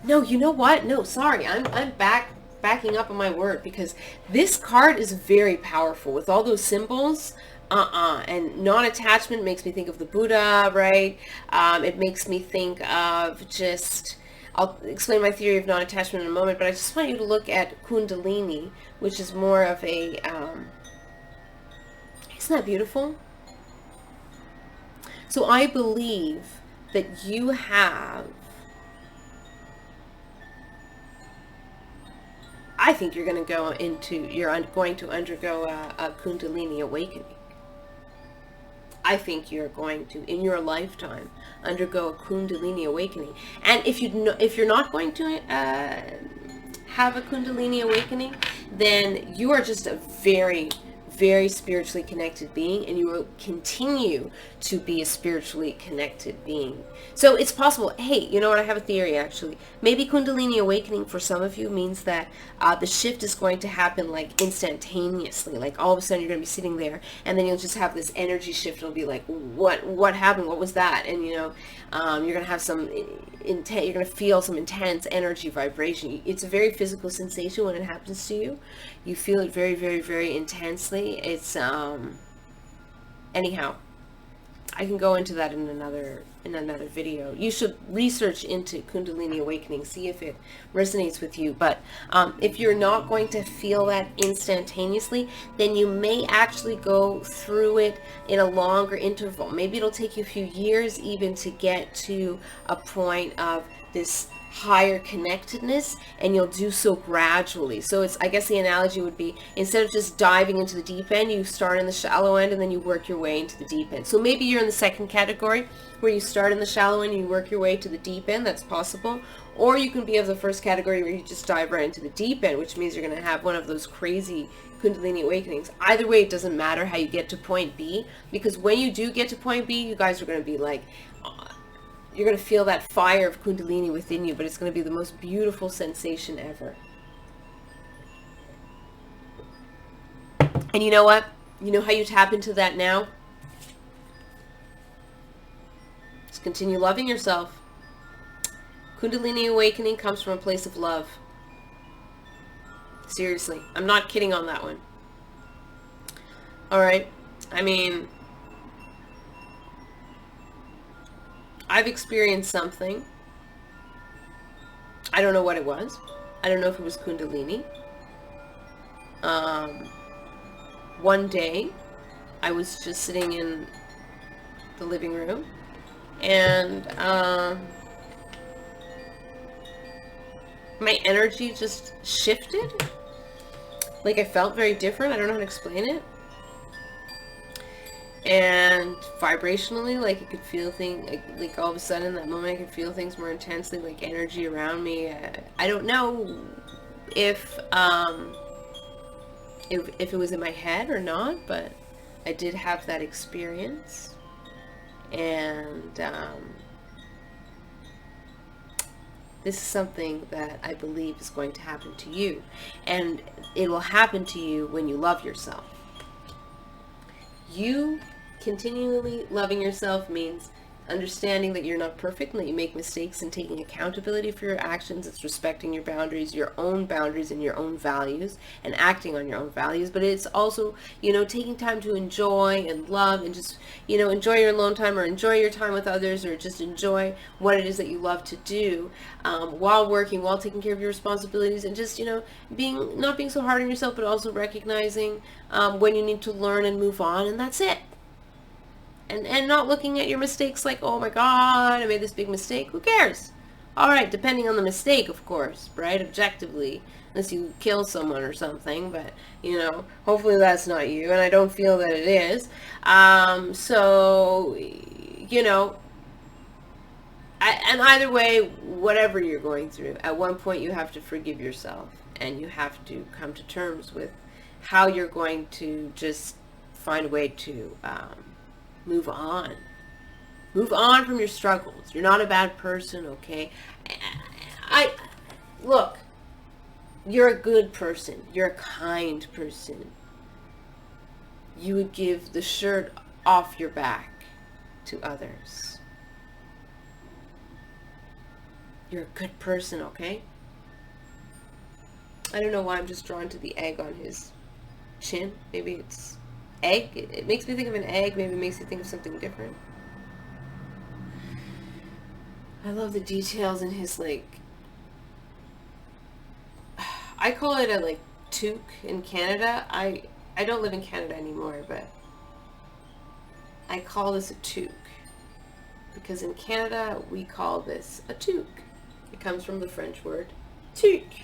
no, you know what? No, sorry, I'm backing up on my word, because this card is very powerful with all those symbols. And non-attachment makes me think of the Buddha, right? It makes me think of just, I'll explain my theory of non-attachment in a moment, but I just want you to look at Kundalini, which is more of a, isn't that beautiful? So I believe that you have, I think you're going to undergo a Kundalini awakening. I think you're going to, in your lifetime, undergo a Kundalini awakening. And if you're not going to have a Kundalini awakening, then you are just a very, very spiritually connected being, and you will continue to be a spiritually connected being. So it's possible. Hey, you know what? I have a theory actually. Maybe Kundalini awakening for some of you means that the shift is going to happen like instantaneously. Like all of a sudden you're going to be sitting there, and then you'll just have this energy shift. It'll be like, what happened? What was that? And you know, you're going to have some intense. You're going to feel some intense energy vibration. It's a very physical sensation when it happens to you. You feel it very, very, very intensely. It's anyhow. I can go into that in another video. You should research into Kundalini awakening, see if it resonates with you. But if you're not going to feel that instantaneously, then you may actually go through it in a longer interval. Maybe it'll take you a few years even to get to a point of this higher connectedness, and you'll do so gradually. So it's, I guess the analogy would be, instead of just diving into the deep end, you start in the shallow end and then you work your way into the deep end. So maybe you're in the second category where you start in the shallow end and you work your way to the deep end. That's possible. Or you can be of the first category where you just dive right into the deep end, which means you're going to have one of those crazy Kundalini awakenings. Either way, it doesn't matter how you get to point B, because when you do get to point B, you guys are going to be like, you're going to feel that fire of Kundalini within you, but it's going to be the most beautiful sensation ever. And you know what? You know how you tap into that now? Just continue loving yourself. Kundalini awakening comes from a place of love. Seriously. I'm not kidding on that one. All right. I mean, I've experienced something. I don't know what it was. I don't know if it was Kundalini. One day, I was just sitting in the living room, and my energy just shifted. Like I felt very different. I don't know how to explain it. And vibrationally, like I could feel things, like all of a sudden in that moment I could feel things more intensely, like energy around me. I don't know if it was in my head or not, but I did have that experience. And this is something that I believe is going to happen to you, and it will happen to you when you love yourself. You continually loving yourself means understanding that you're not perfect and that you make mistakes, and taking accountability for your actions. It's respecting your own boundaries and your own values, and acting on your own values. But it's also, you know, taking time to enjoy and love, and just, you know, enjoy your alone time, or enjoy your time with others, or just enjoy what it is that you love to do while working, while taking care of your responsibilities, and just, you know, not being so hard on yourself, but also recognizing when you need to learn and move on, and that's it. And not looking at your mistakes like, oh my God, I made this big mistake. Who cares? All right, depending on the mistake, of course, right? Objectively, unless you kill someone or something, but, you know, hopefully that's not you, and I don't feel that it is. So, you know, and either way, whatever you're going through, at one point you have to forgive yourself, and you have to come to terms with how you're going to just find a way to move on from your struggles. You're not a bad person, okay? Look, you're a good person. You're a kind person. You would give the shirt off your back to others. You're a good person, okay? I don't know why I'm just drawn to the egg on his chin. Maybe it's egg. It makes me think of an egg. Maybe it makes you think of something different. I love the details in his, like, I call it a, like, toque in Canada. I don't live in Canada anymore, but I call this a toque, because in Canada we call this a toque. It comes from the French word toque.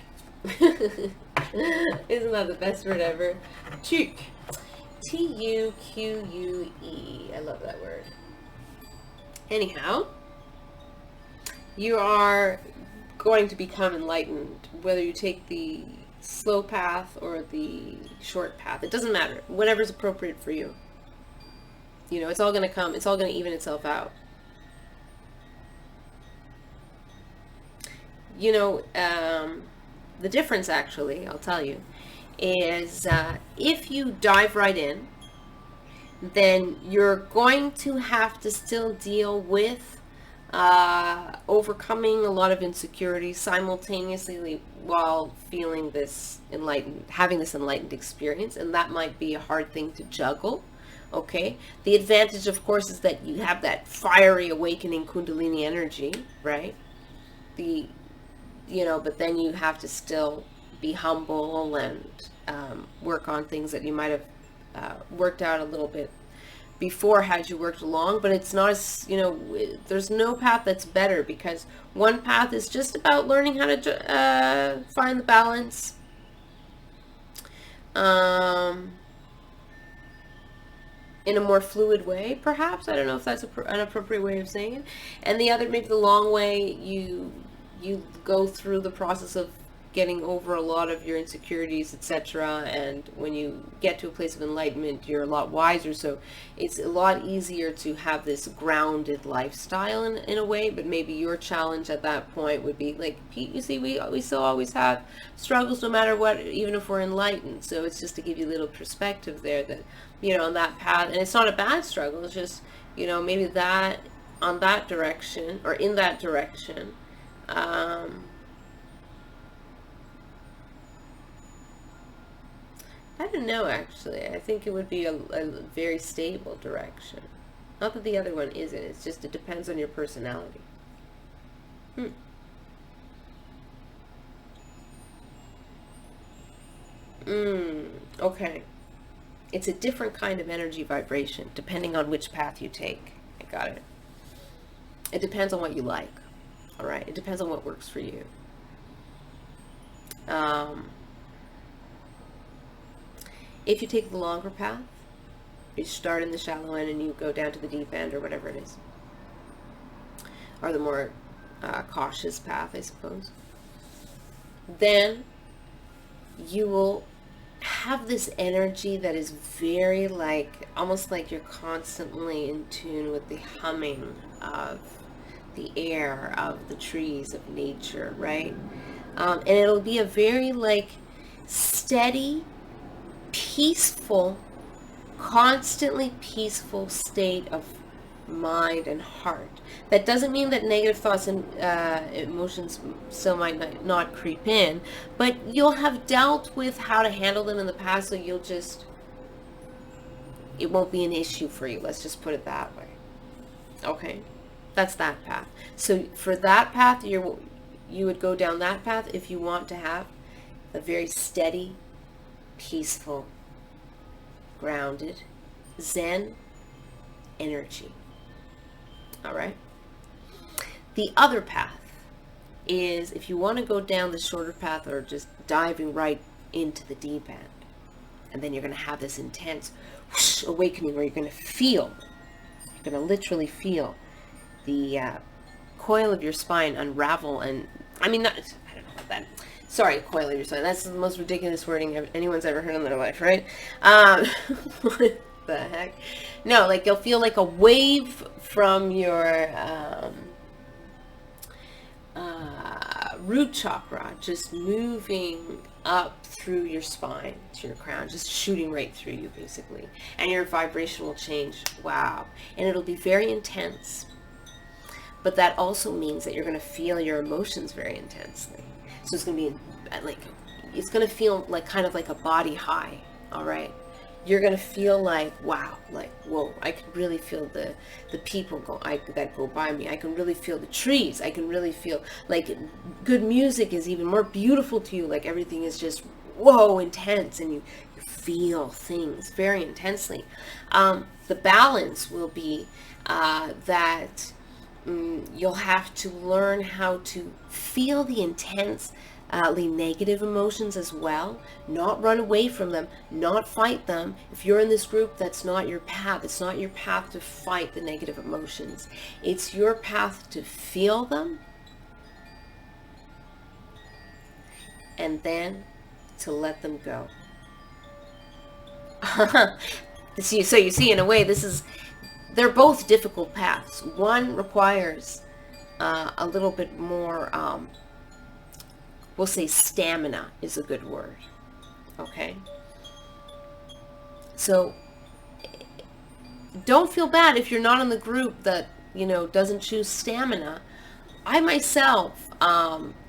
Isn't that the best word ever? Toque. Tuque. I love that word. Anyhow, you are going to become enlightened, whether you take the slow path or the short path. It doesn't matter. Whatever's appropriate for you. You know, it's all going to come. It's all going to even itself out. You know, the difference actually, I'll tell you, is if you dive right in, then you're going to have to still deal with overcoming a lot of insecurities simultaneously while feeling this enlightened, having this enlightened experience, and that might be a hard thing to juggle. Okay, the advantage, of course, is that you have that fiery awakening Kundalini energy, right? The but then you have to still be humble and work on things that you might have worked out a little bit before had you worked along. But it's not as, there's no path that's better, because one path is just about learning how to find the balance, in a more fluid way, perhaps. I don't know if that's an appropriate way of saying it. And the other, maybe the long way, you go through the process of getting over a lot of your insecurities, etc. And when you get to a place of enlightenment, you're a lot wiser. So it's a lot easier to have this grounded lifestyle in a way. But maybe your challenge at that point would be like, Pete, you see, we still always have struggles no matter what, even if we're enlightened. So it's just to give you a little perspective there that, on that path, and it's not a bad struggle. It's just, maybe that on that direction or in that direction, I don't know, actually. I think it would be a very stable direction. Not that the other one isn't. It's just, it depends on your personality. Okay. It's a different kind of energy vibration, depending on which path you take. I got it. It depends on what you like. All right? It depends on what works for you. If you take the longer path, you start in the shallow end and you go down to the deep end, or whatever it is, or the more cautious path, I suppose, then you will have this energy that is very almost like you're constantly in tune with the humming of the air, of the trees, of nature, right? And it'll be a very steady, peaceful, constantly peaceful state of mind and heart. That doesn't mean that negative thoughts and emotions still might not creep in, but you'll have dealt with how to handle them in the past, so it won't be an issue for you. Let's just put it that way. Okay? That's that path. So for that path, you would go down that path if you want to have a very steady, peaceful, grounded, Zen energy. All right? The other path is if you want to go down the shorter path, or just diving right into the deep end. And then you're going to have this intense awakening where you're going to literally feel the coil of your spine unravel. And I don't know what that, sorry, coil of your spine. That's the most ridiculous wording anyone's ever heard in their life, right? What the heck? No, you'll feel like a wave from your root chakra just moving up through your spine to your crown, just shooting right through you, basically. And your vibration will change. Wow. And it'll be very intense. But that also means that you're going to feel your emotions very intensely. So it's going to be it's going to feel kind of like a body high. All right. You're going to feel wow, whoa, I can really feel the people that go by me. I can really feel the trees. I can really feel good music is even more beautiful to you. Everything is just, whoa, intense, and you feel things very intensely. The balance will be that you'll have to learn how to feel the intense, negative emotions as well, not run away from them, not fight them. If you're in this group, that's not your path. It's not your path to fight the negative emotions. It's your path to feel them and then to let them go. So you see, in a way, they're both difficult paths. One requires a little bit more, we'll say stamina is a good word. Okay? So don't feel bad if you're not in the group that, doesn't choose stamina. I myself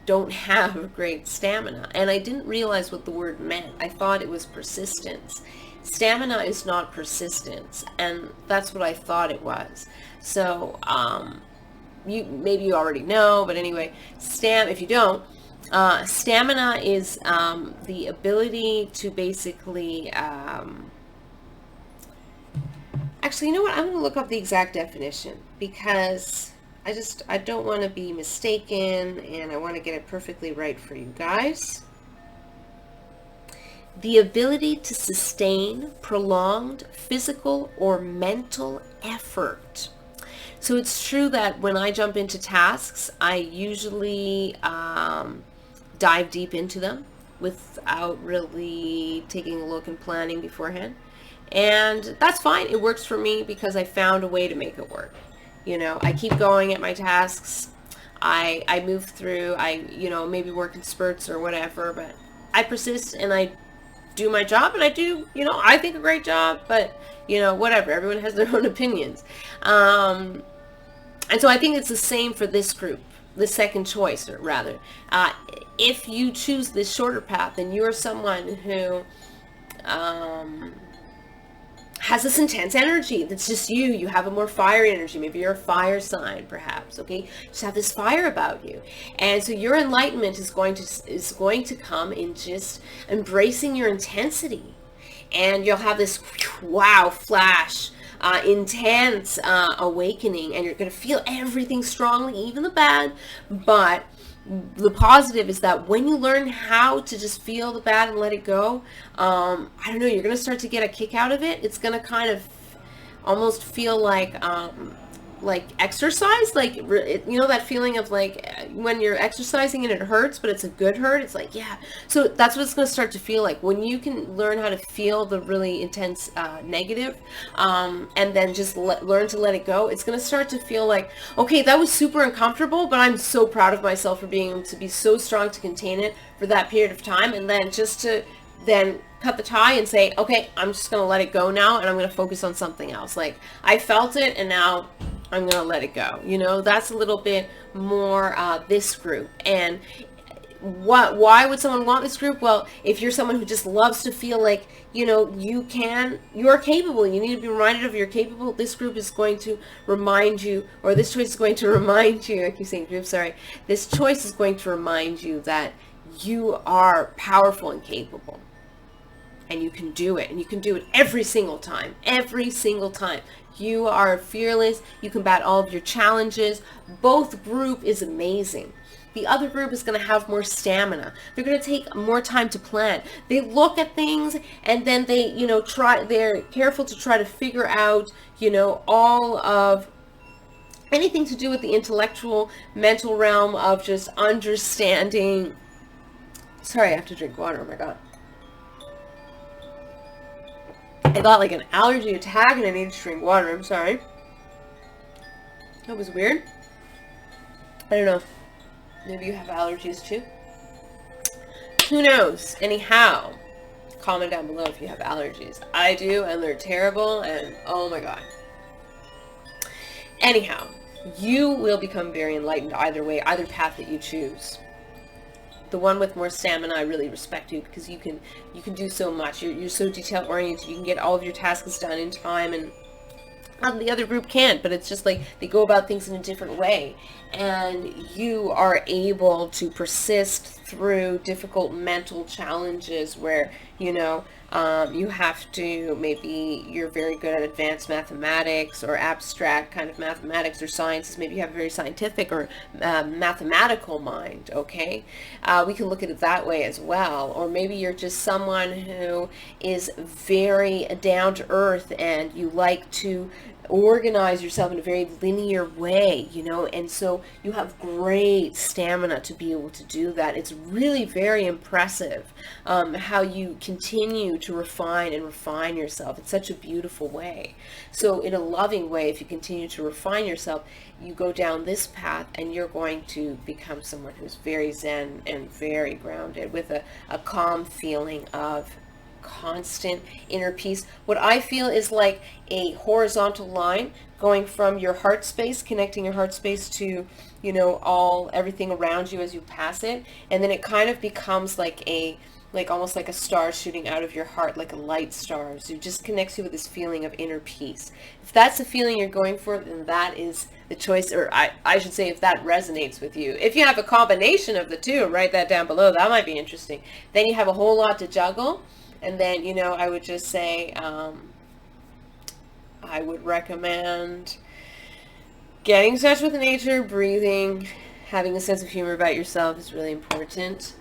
don't have great stamina, and I didn't realize what the word meant. I thought it was persistence. Stamina is not persistence, and that's what I thought it was. So maybe you already know, but anyway, if you don't, stamina is the ability to basically actually, you know what? I'm going to look up the exact definition, because I don't want to be mistaken, and I want to get it perfectly right for you guys. The ability to sustain prolonged physical or mental effort. So it's true that when I jump into tasks, I usually dive deep into them without really taking a look and planning beforehand. And that's fine. It works for me because I found a way to make it work. I keep going at my tasks. I move through. I maybe work in spurts or whatever, but I persist and I do my job, and I do, I think a great job, but whatever. Everyone has their own opinions. And so I think it's the same for this group, the second choice, or rather. If you choose this shorter path, then you're someone who has this intense energy. That's just you. You have a more fiery energy. Maybe you're a fire sign, perhaps. Okay, just have this fire about you, and so your enlightenment is going to come in just embracing your intensity, and you'll have this wow flash, intense awakening, and you're going to feel everything strongly, even the bad, but the positive is that when you learn how to just feel the bad and let it go, I don't know, you're going to start to get a kick out of it. It's going to kind of almost feel like exercise, that feeling of when you're exercising and it hurts, but it's a good hurt. It's like, yeah. So that's what it's going to start to feel like when you can learn how to feel the really intense negative, and then just learn to let it go. It's going to start to feel like, okay, that was super uncomfortable, but I'm so proud of myself for being able to be so strong to contain it for that period of time, and then just to then cut the tie and say, okay, I'm just going to let it go now, and I'm going to focus on something else. Like, I felt it, and now I'm going to let it go. That's a little bit more this group. And why would someone want this group? Well, if you're someone who just loves to feel like, you're capable, you need to be reminded of you're capable, this group is going to remind you, or this choice is going to remind you, I keep saying group, sorry, this choice is going to remind you that you are powerful and capable. And you can do it. And you can do it every single time. Every single time. You are fearless. You combat all of your challenges. Both group is amazing. The other group is going to have more stamina. They're going to take more time to plan. They look at things, and then they, they're careful to try to figure out, all of anything to do with the intellectual, mental realm of just understanding. Sorry, I have to drink water. Oh my God. I got like an allergy attack and I needed to drink water. I'm sorry. That was weird. I don't know. Maybe you have allergies too. Who knows? Anyhow, comment down below if you have allergies. I do, and they're terrible, and oh my God. Anyhow, you will become very enlightened either way, either path that you choose. The one with more stamina, I really respect you, because you can do so much. You're so detail oriented. You can get all of your tasks done in time, and the other group can't. But it's just like they go about things in a different way, and you are able to persist through difficult mental challenges where You have to, maybe you're very good at advanced mathematics or abstract kind of mathematics or sciences. Maybe you have a very scientific or mathematical mind, okay? We can look at it that way as well. Or maybe you're just someone who is very down to earth and you like to organize yourself in a very linear way, and so you have great stamina to be able to do that. It's really very impressive how you continue to refine and refine yourself. It's such a beautiful way. So in a loving way, if you continue to refine yourself, you go down this path and you're going to become someone who's very zen and very grounded with a calm feeling of constant inner peace. What I feel is like a horizontal line going from your heart space, connecting your heart space to, everything around you as you pass it. And then it kind of becomes like almost like a star shooting out of your heart, like a light star. So it just connects you with this feeling of inner peace. If that's the feeling you're going for, then that is the choice, or I should say, if that resonates with you. If you have a combination of the two, write that down below. That might be interesting. Then you have a whole lot to juggle. And then, I would just say, I would recommend getting in touch with nature, breathing, having a sense of humor about yourself is really important.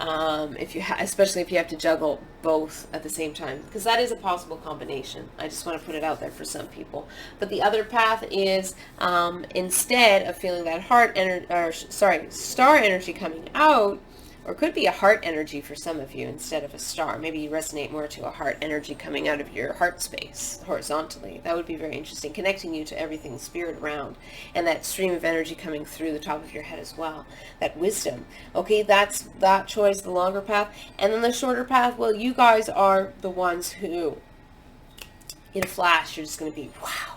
Especially if you have to juggle both at the same time, because that is a possible combination. I just want to put it out there for some people. But the other path is, instead of feeling that star energy coming out, or could be a heart energy for some of you instead of a star. Maybe you resonate more to a heart energy coming out of your heart space horizontally. That would be very interesting, connecting you to everything, spirit around, and that stream of energy coming through the top of your head as well, that wisdom. Okay, that's that choice, the longer path. And then the shorter path, well, you guys are the ones who, in a flash, you're just going to be, wow.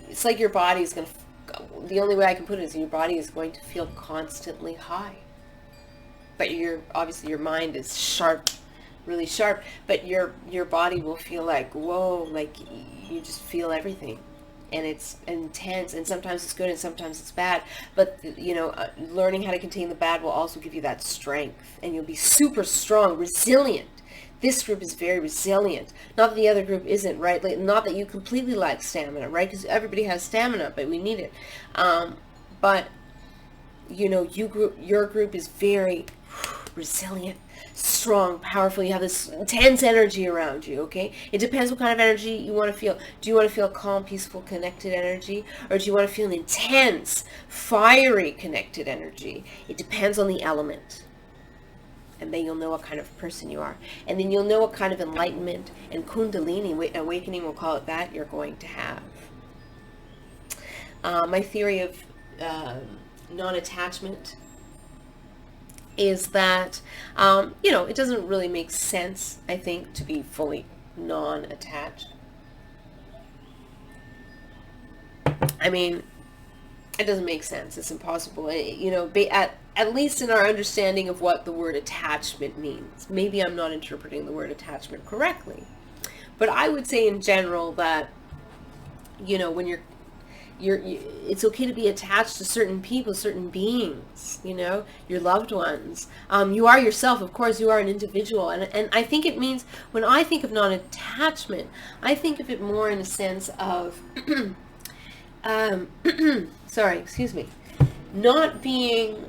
It's like your body is going to, the only way I can put it is your body is going to feel constantly high. But obviously your mind is sharp, really sharp, but your body will feel like, whoa, like you just feel everything. And it's intense, and sometimes it's good and sometimes it's bad. But, learning how to contain the bad will also give you that strength, and you'll be super strong, resilient. This group is very resilient. Not that the other group isn't, right? Not that you completely lack stamina, right? Because everybody has stamina, but we need it. But, your group is very resilient, strong, powerful. You have this intense energy around you, okay? It depends what kind of energy you want to feel. Do you want to feel calm, peaceful, connected energy? Or do you want to feel an intense, fiery, connected energy? It depends on the element. And then you'll know what kind of person you are. And then you'll know what kind of enlightenment and kundalini, awakening, we'll call it that, you're going to have. My theory of non-attachment is that, it doesn't really make sense, I think, to be fully non-attached. I mean, it doesn't make sense. It's impossible. At least in our understanding of what the word attachment means. Maybe I'm not interpreting the word attachment correctly. But I would say in general that, when it's okay to be attached to certain people, certain beings, your loved ones. You are yourself, of course, you are an individual. And I think it means, when I think of non-attachment, I think of it more in a sense of, sorry, excuse me, not being,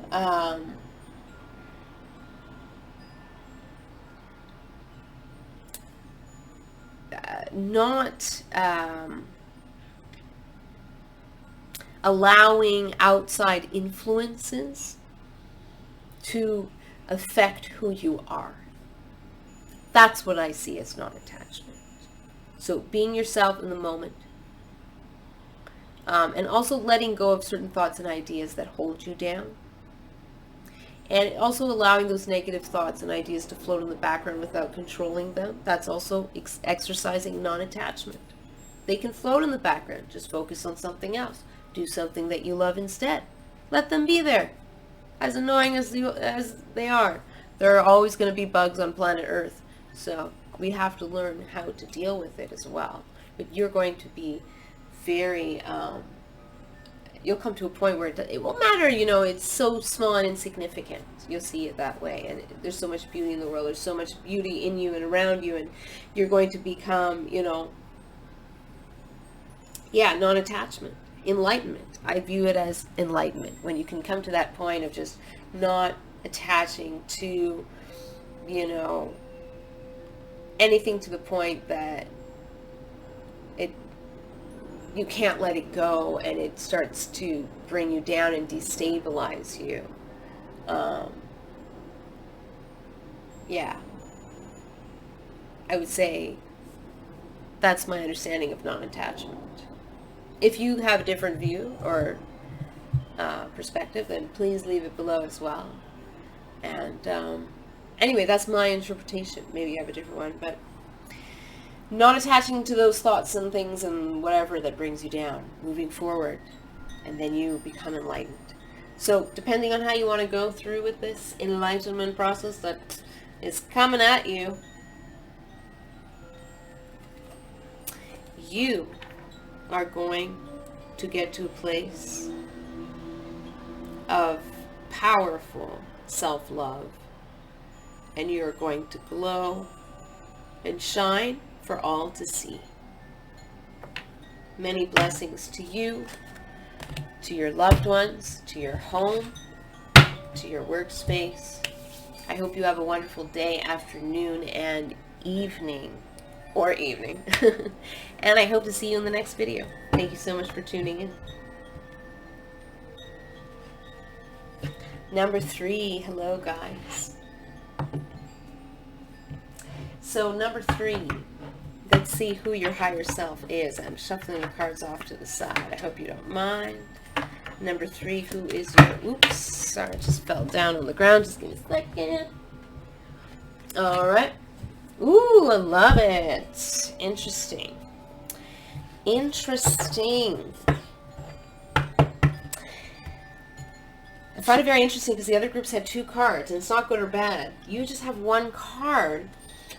allowing outside influences to affect who you are. That's what I see as non-attachment. So being yourself in the moment, and also letting go of certain thoughts and ideas that hold you down, and also allowing those negative thoughts and ideas to float in the background without controlling them. That's also exercising non-attachment. They can float in the background. Just focus on something else. Do something that you love instead. Let them be there. As annoying as they are, there are always going to be bugs on planet Earth. So we have to learn how to deal with it as well. But you're going to be very, you'll come to a point where it won't matter, it's so small and insignificant. You'll see it that way. And there's so much beauty in the world. There's so much beauty in you and around you. And you're going to become, non-attachment, enlightenment. I view it as enlightenment. When you can come to that point of just not attaching to, anything to the point that you can't let it go, and it starts to bring you down and destabilize you. I would say that's my understanding of non-attachment. If you have a different view or perspective, then please leave it below as well. And anyway, that's my interpretation. Maybe you have a different one, but not attaching to those thoughts and things and whatever that brings you down, moving forward, and then you become enlightened. So depending on how you want to go through with this enlightenment process that is coming at you, you are going to get to a place of powerful self-love, and you're going to glow and shine for all to see. Many blessings to you, to your loved ones, to your home, to your workspace. I hope you have a wonderful day, afternoon, and evening. And I hope to see you in the next video. Thank you so much for tuning in. Number 3, hello guys. So number 3, let's see who your higher self is. I'm shuffling the cards off to the side. I hope you don't mind. Number 3, who is your, oops, sorry, just fell down on the ground. Just give me a second. All right. Ooh, I love it. Interesting. Interesting. I find it very interesting because the other groups had 2 cards, and it's not good or bad. You just have 1 card,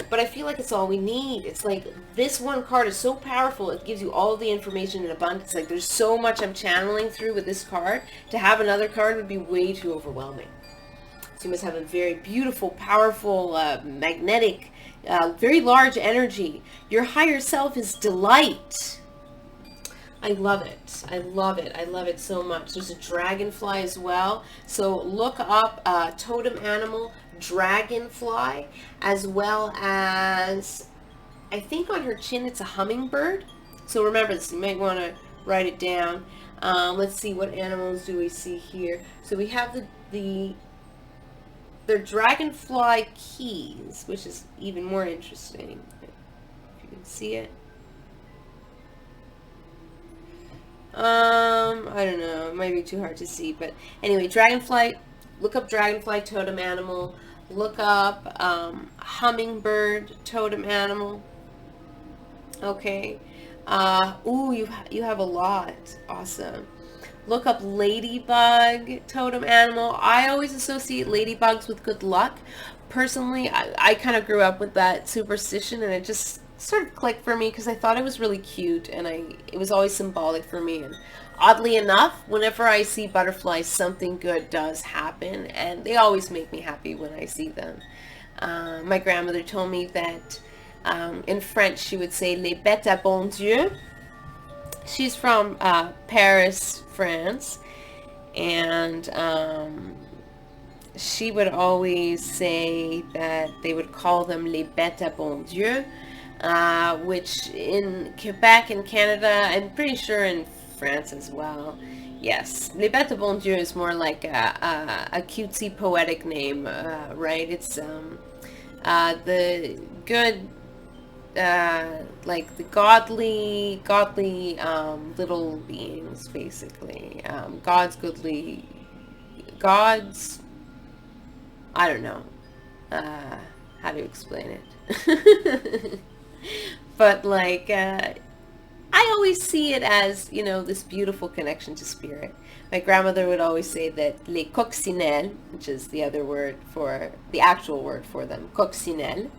but I feel like it's all we need. It's like this 1 card is so powerful, it gives you all the information in abundance. Like there's so much I'm channeling through with this card. To have another card would be way too overwhelming. So you must have a very beautiful, powerful, magnetic, very large energy. Your higher self is delight. I love it. I love it. I love it so much. There's a dragonfly as well. So look up totem animal dragonfly, as well as, I think on her chin it's a hummingbird. So remember this, you might want to write it down. Let's see, what animals do we see here? So we have they're dragonfly keys, which is even more interesting. If you can see it. I don't know, it might be too hard to see, but anyway, dragonfly, look up dragonfly totem animal, look up hummingbird totem animal. Okay. Ooh, you have a lot. Awesome. Look up ladybug totem animal. I always associate ladybugs with good luck. Personally, I kind of grew up with that superstition, and it just sort of clicked for me because I thought it was really cute, and it was always symbolic for me. And oddly enough, whenever I see butterflies, something good does happen, and they always make me happy when I see them. My grandmother told me that in French she would say les bêtes à bon Dieu. She's from Paris, France, and she would always say that they would call them les bêtes à bon Dieu, which in Quebec and Canada, I'm pretty sure in France as well. Yes, les bêtes à bon Dieu is more like a cutesy poetic name, right? It's the good, like the godly little beings, basically. God's, I don't know how to explain it. But like, I always see it as, this beautiful connection to spirit. My grandmother would always say that les coccinelles, which is the other word for, the actual word for them, coccinelles,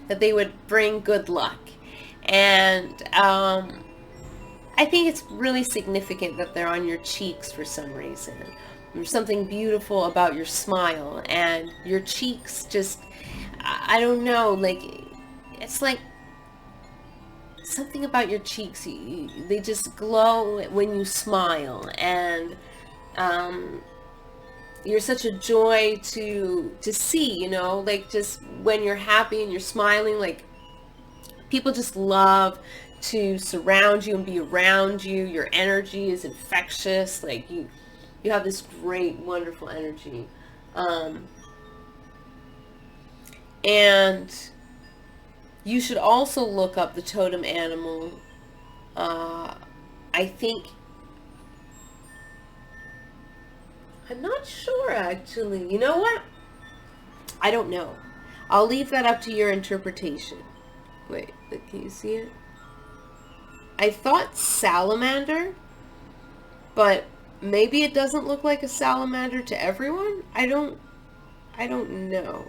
that they would bring good luck. And I think it's really significant that they're on your cheeks for some reason. There's something beautiful about your smile, and your cheeks just, I don't know, like, it's like something about your cheeks, they just glow when you smile, and you're such a joy to see, you know, like just when you're happy and you're smiling, like people just love to surround you and be around you. Your energy is infectious. Like you have this great, wonderful energy. And you should also look up the totem animal. I think, I'm not sure actually. You know what? I don't know. I'll leave that up to your interpretation. Wait, can you see it? I thought salamander, but maybe it doesn't look like a salamander to everyone. I don't know.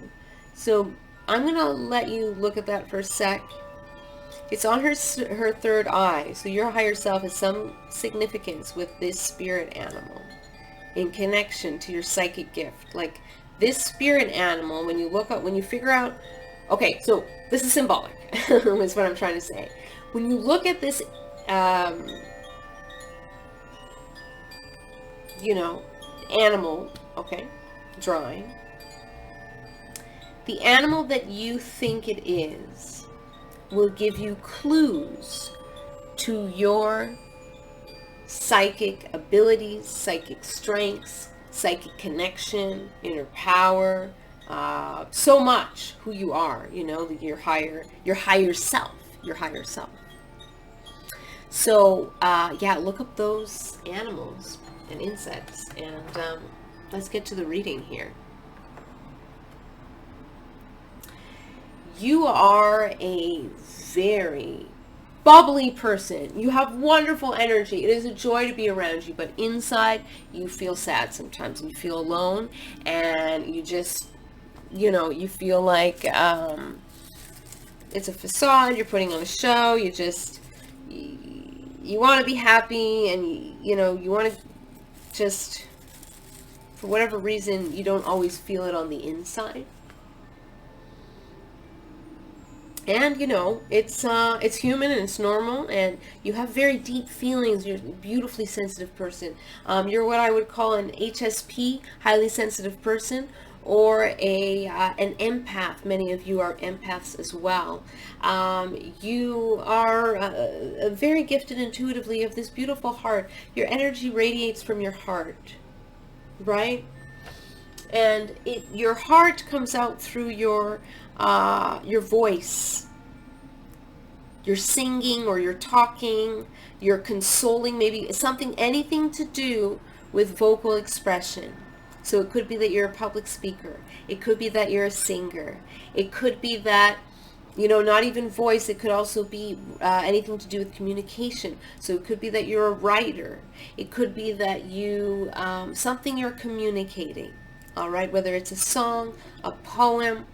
So I'm gonna let you look at that for a sec. It's on her third eye, so your higher self has some significance with this spirit animal in connection to your psychic gift. Like this spirit animal, when you look up, when you figure out, okay, so this is symbolic, is what I'm trying to say. When you look at this, you know, animal, okay, drawing, the animal that you think it is will give you clues to your psychic abilities, psychic strengths, psychic connection, inner power, so much who you are, you know, your higher self, your higher self. So, yeah, look up those animals and insects, and let's get to the reading here. You are a very bubbly person. You have wonderful energy. It is a joy to be around you, but inside you feel sad sometimes, and you feel alone, and you just, you know, you feel like it's a facade, you're putting on a show, you just, you want to be happy, and you know, you want to just, for whatever reason, you don't always feel it on the inside. And you know, it's human and it's normal, and you have very deep feelings. You're a beautifully sensitive person. You're what I would call an HSP, highly sensitive person, or an empath. Many of you are empaths as well. You are very gifted intuitively. You have this beautiful heart. Your energy radiates from your heart, right? And your heart comes out through your voice. You're singing, or you're talking, you're consoling, maybe something, anything to do with vocal expression. So it could be that you're a public speaker. It could be that you're a singer. It could be that, you know, not even voice. It could also be anything to do with communication. So it could be that you're a writer. It could be that you, something you're communicating. All right, whether it's a song, a poem,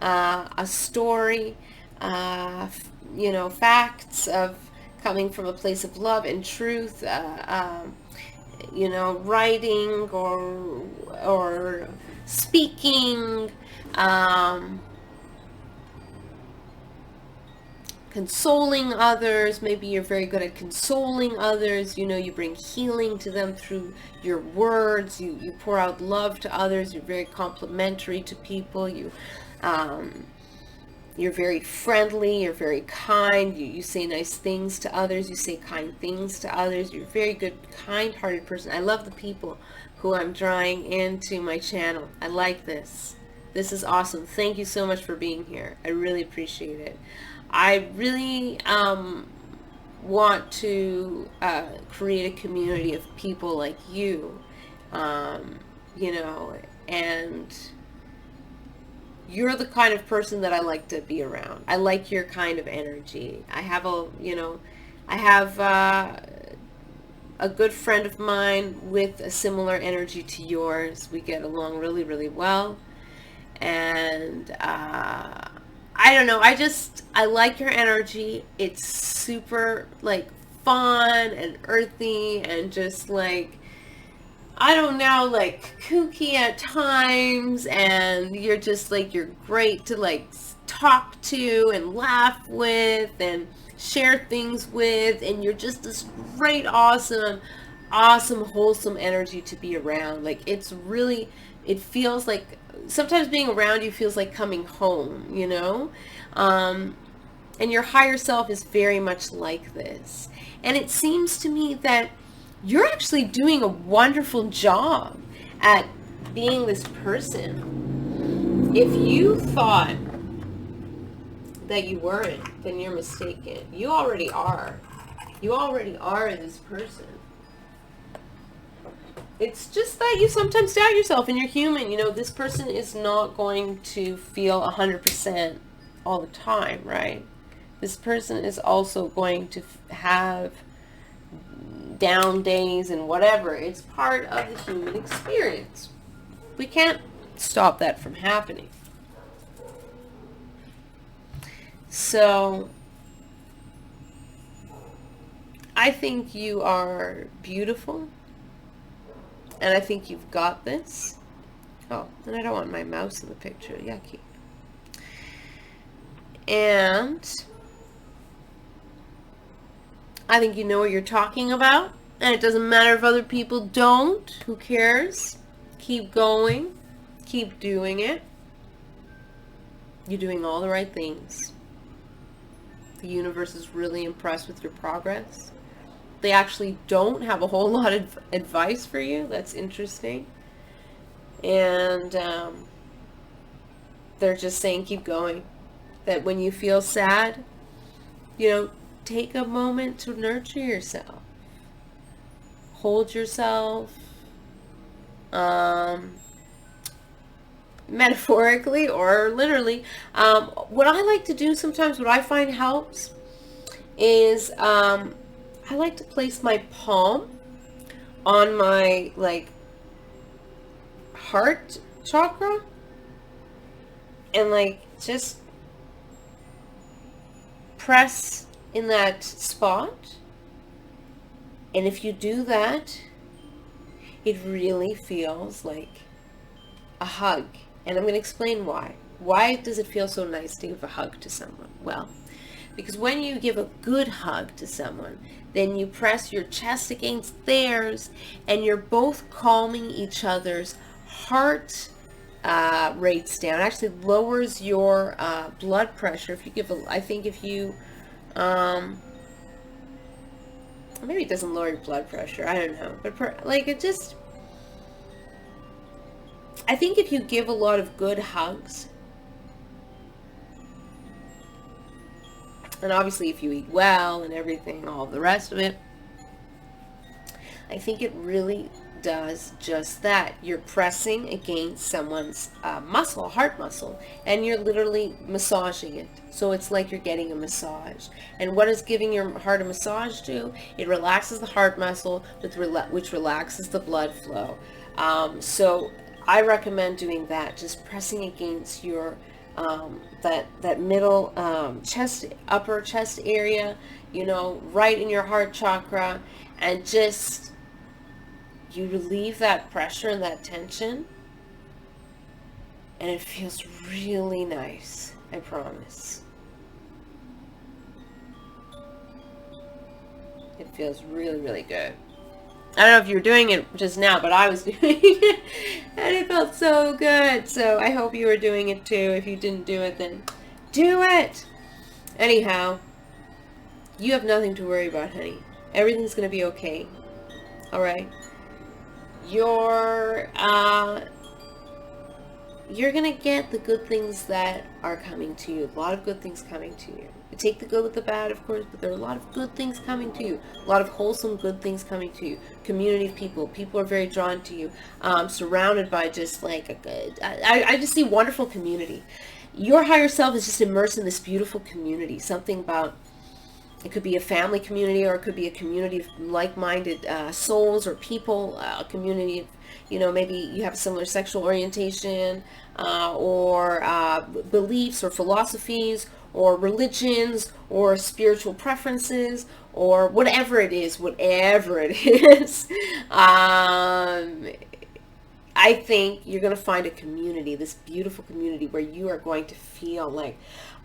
a story, you know, facts of coming from a place of love and truth, you know, writing or speaking, consoling others. Maybe you're very good at consoling others. You know, you bring healing to them through your words. You pour out love to others. You're very complimentary to people. You're very friendly. You're very kind. You say nice things to others. You say kind things to others. You're a very good, kind-hearted person. I love the people who I'm drawing into my channel. I like this. This is awesome. Thank you so much for being here. I really appreciate it. I really want to create a community of people like you, you know, and you're the kind of person that I like to be around. I like your kind of energy. I have a good friend of mine with a similar energy to yours. We get along really, really well. And I don't know. I like your energy. It's super, like, fun and earthy and just like, I don't know, like kooky at times, and you're just like, you're great to like talk to and laugh with and share things with, and you're just this great, awesome, wholesome energy to be around. Like, it's really, it feels like, sometimes being around you feels like coming home, you know? And your higher self is very much like this. And it seems to me that you're actually doing a wonderful job at being this person. If you thought that you weren't, then you're mistaken. You already are. You already are this person. It's just that you sometimes doubt yourself, and you're human. You know, this person is not going to feel 100% all the time, right? This person is also going to have down days and whatever. It's part of the human experience. We can't stop that from happening. So I think you are beautiful, and I think you've got this. Oh, and I don't want my mouse in the picture. Yucky. And I think you know what you're talking about, and it doesn't matter if other people don't. Who cares? Keep going. Keep doing it. You're doing all the right things. The universe is really impressed with your progress. They actually don't have a whole lot of advice for you. That's interesting. And they're just saying keep going. That when you feel sad, you know, take a moment to nurture yourself. Hold yourself. Metaphorically or literally. What I like to do sometimes, what I find helps, is I like to place my palm on my like heart chakra and like just press in that spot. And if you do that, it really feels like a hug. And I'm going to explain why. Why does it feel so nice to give a hug to someone? Well, because when you give a good hug to someone, then you press your chest against theirs, and you're both calming each other's heart rates down. It actually lowers your blood pressure. If you give I think if you, maybe it doesn't lower your blood pressure. I don't know. But like it just, I think if you give a lot of good hugs, and obviously if you eat well and everything, all the rest of it, I think it really does just that. You're pressing against someone's muscle, heart muscle, and you're literally massaging it. So it's like you're getting a massage. And what is giving your heart a massage do? It relaxes the heart muscle, which relaxes the blood flow. So I recommend doing that, just pressing against your that middle chest, upper chest area, you know, right in your heart chakra, and just you relieve that pressure and that tension, and it feels really nice, I promise. It feels really, really good. I don't know if you were doing it just now, but I was doing it, and it felt so good. So I hope you were doing it too. If you didn't do it, then do it. Anyhow, you have nothing to worry about, honey. Everything's going to be okay. All right? You're going to get the good things that are coming to you. A lot of good things coming to you. You take the good with the bad, of course, but there are a lot of good things coming to you. A lot of wholesome, good things coming to you. Community of people. People are very drawn to you. Surrounded by just like a good... I just see wonderful community. Your higher self is just immersed in this beautiful community. Something about... It could be a family community, or it could be a community of like-minded souls or people, a community of, you know, maybe you have a similar sexual orientation, or beliefs or philosophies or religions or spiritual preferences, or whatever it is, I think you're going to find a community, this beautiful community where you are going to feel like,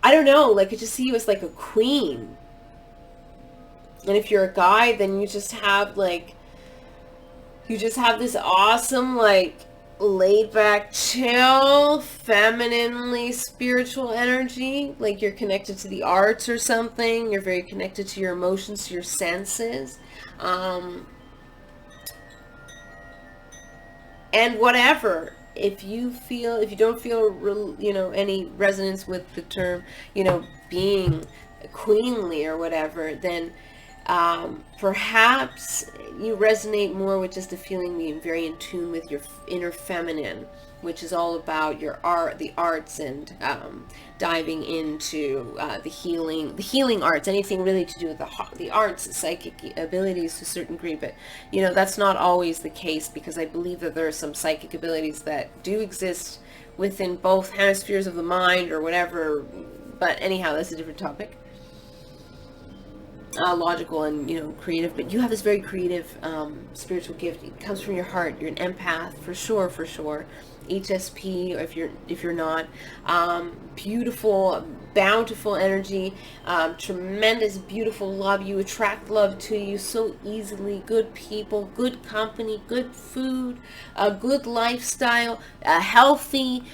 I don't know, like I just see you as like a queen. And if you're a guy, then you just have this awesome, like, laid back, chill, femininely spiritual energy. Like you're connected to the arts or something. You're very connected to your emotions, to your senses. And whatever, if you don't feel, any resonance with the term, being queenly or whatever, then perhaps you resonate more with just the feeling being very in tune with your inner feminine, which is all about the arts, and diving into the healing arts, anything really to do with the arts, psychic abilities to a certain degree. But that's not always the case, because I believe that there are some psychic abilities that do exist within both hemispheres of the mind or whatever. But anyhow, that's a different topic. Logical and creative, but you have this very creative spiritual gift. It comes from your heart. You're an empath for sure, HSP, or if you're not, beautiful, bountiful energy, tremendous, beautiful love. You attract love to you so easily. Good people, good company, good food, a good lifestyle, healthy,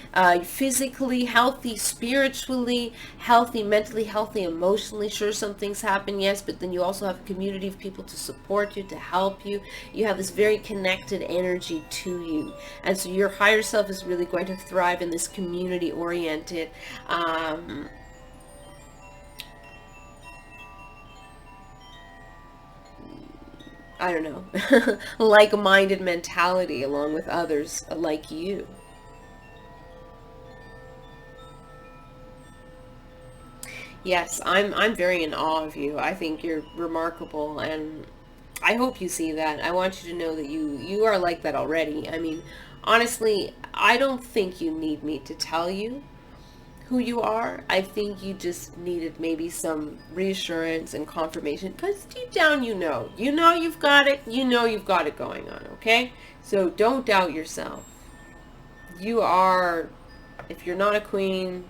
physically healthy, spiritually healthy, mentally healthy, emotionally. Sure, some things happen, yes, but then you also have a community of people to support you, to help you. You have this very connected energy to you, and so your higher self is really going to thrive in this community oriented, I don't know, like-minded mentality, along with others like you. Yes, I'm very in awe of you. I think you're remarkable, and I hope you see that. I want you to know that you are like that already. I mean, honestly, I don't think you need me to tell you who you are. I think you just needed maybe some reassurance and confirmation, because deep down you've got it. You've got it going on, okay? So don't doubt yourself. You are, if you're not a queen,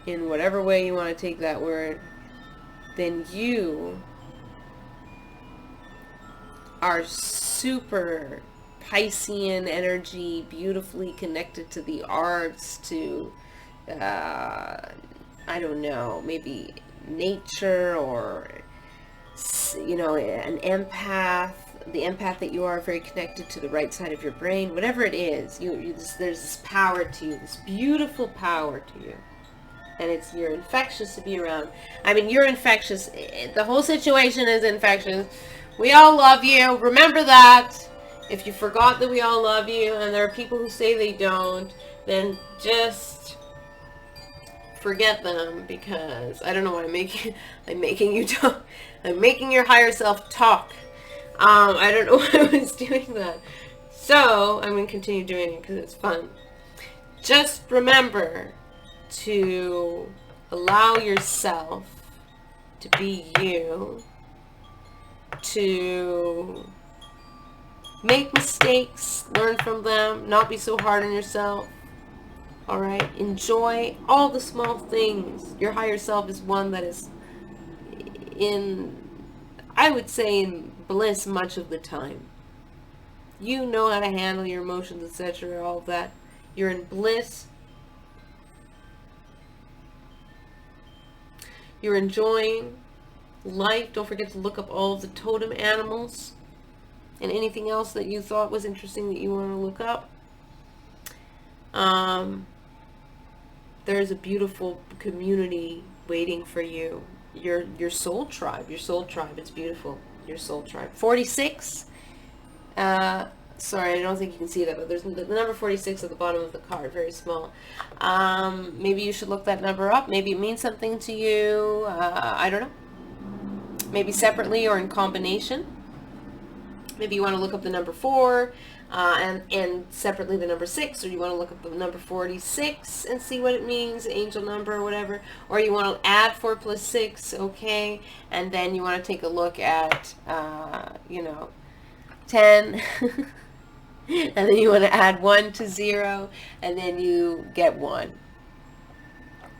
in whatever way you want to take that word, then you are super Piscean energy, beautifully connected to the arts, to I don't know, maybe nature, or an empath. The empath that you are, very connected to the right side of your brain. Whatever it is, there's this power to you, this beautiful power to you. And you're infectious to be around. I mean, you're infectious. The whole situation is infectious. We all love you. Remember that. If you forgot that we all love you, and there are people who say they don't, then just forget them, because I don't know what I'm making you talk. I'm making your higher self talk. I don't know why I was doing that. So I'm going to continue doing it because it's fun. Just remember to allow yourself to be you, to make mistakes, learn from them, not be so hard on yourself. All right, enjoy all the small things. Your higher self is one that is I would say, in bliss much of the time. You know how to handle your emotions, etc., all of that. You're in bliss. You're enjoying life. Don't forget to look up all of the totem animals and anything else that you thought was interesting that you want to look up. There's a beautiful community waiting for you. Your soul tribe. It's beautiful. Your soul tribe. 46. Sorry, I don't think you can see that, but there's the number 46 at the bottom of the card, very small. Maybe you should look that number up. Maybe it means something to you. I don't know. Maybe separately or in combination. Maybe you want to look up the number 4. and separately the number 6, or you want to look up the number 46 and see what it means, angel number or whatever, or you want to add 4 plus 6, okay, and then you want to take a look at, 10, and then you want to add 1 to 0, and then you get 1.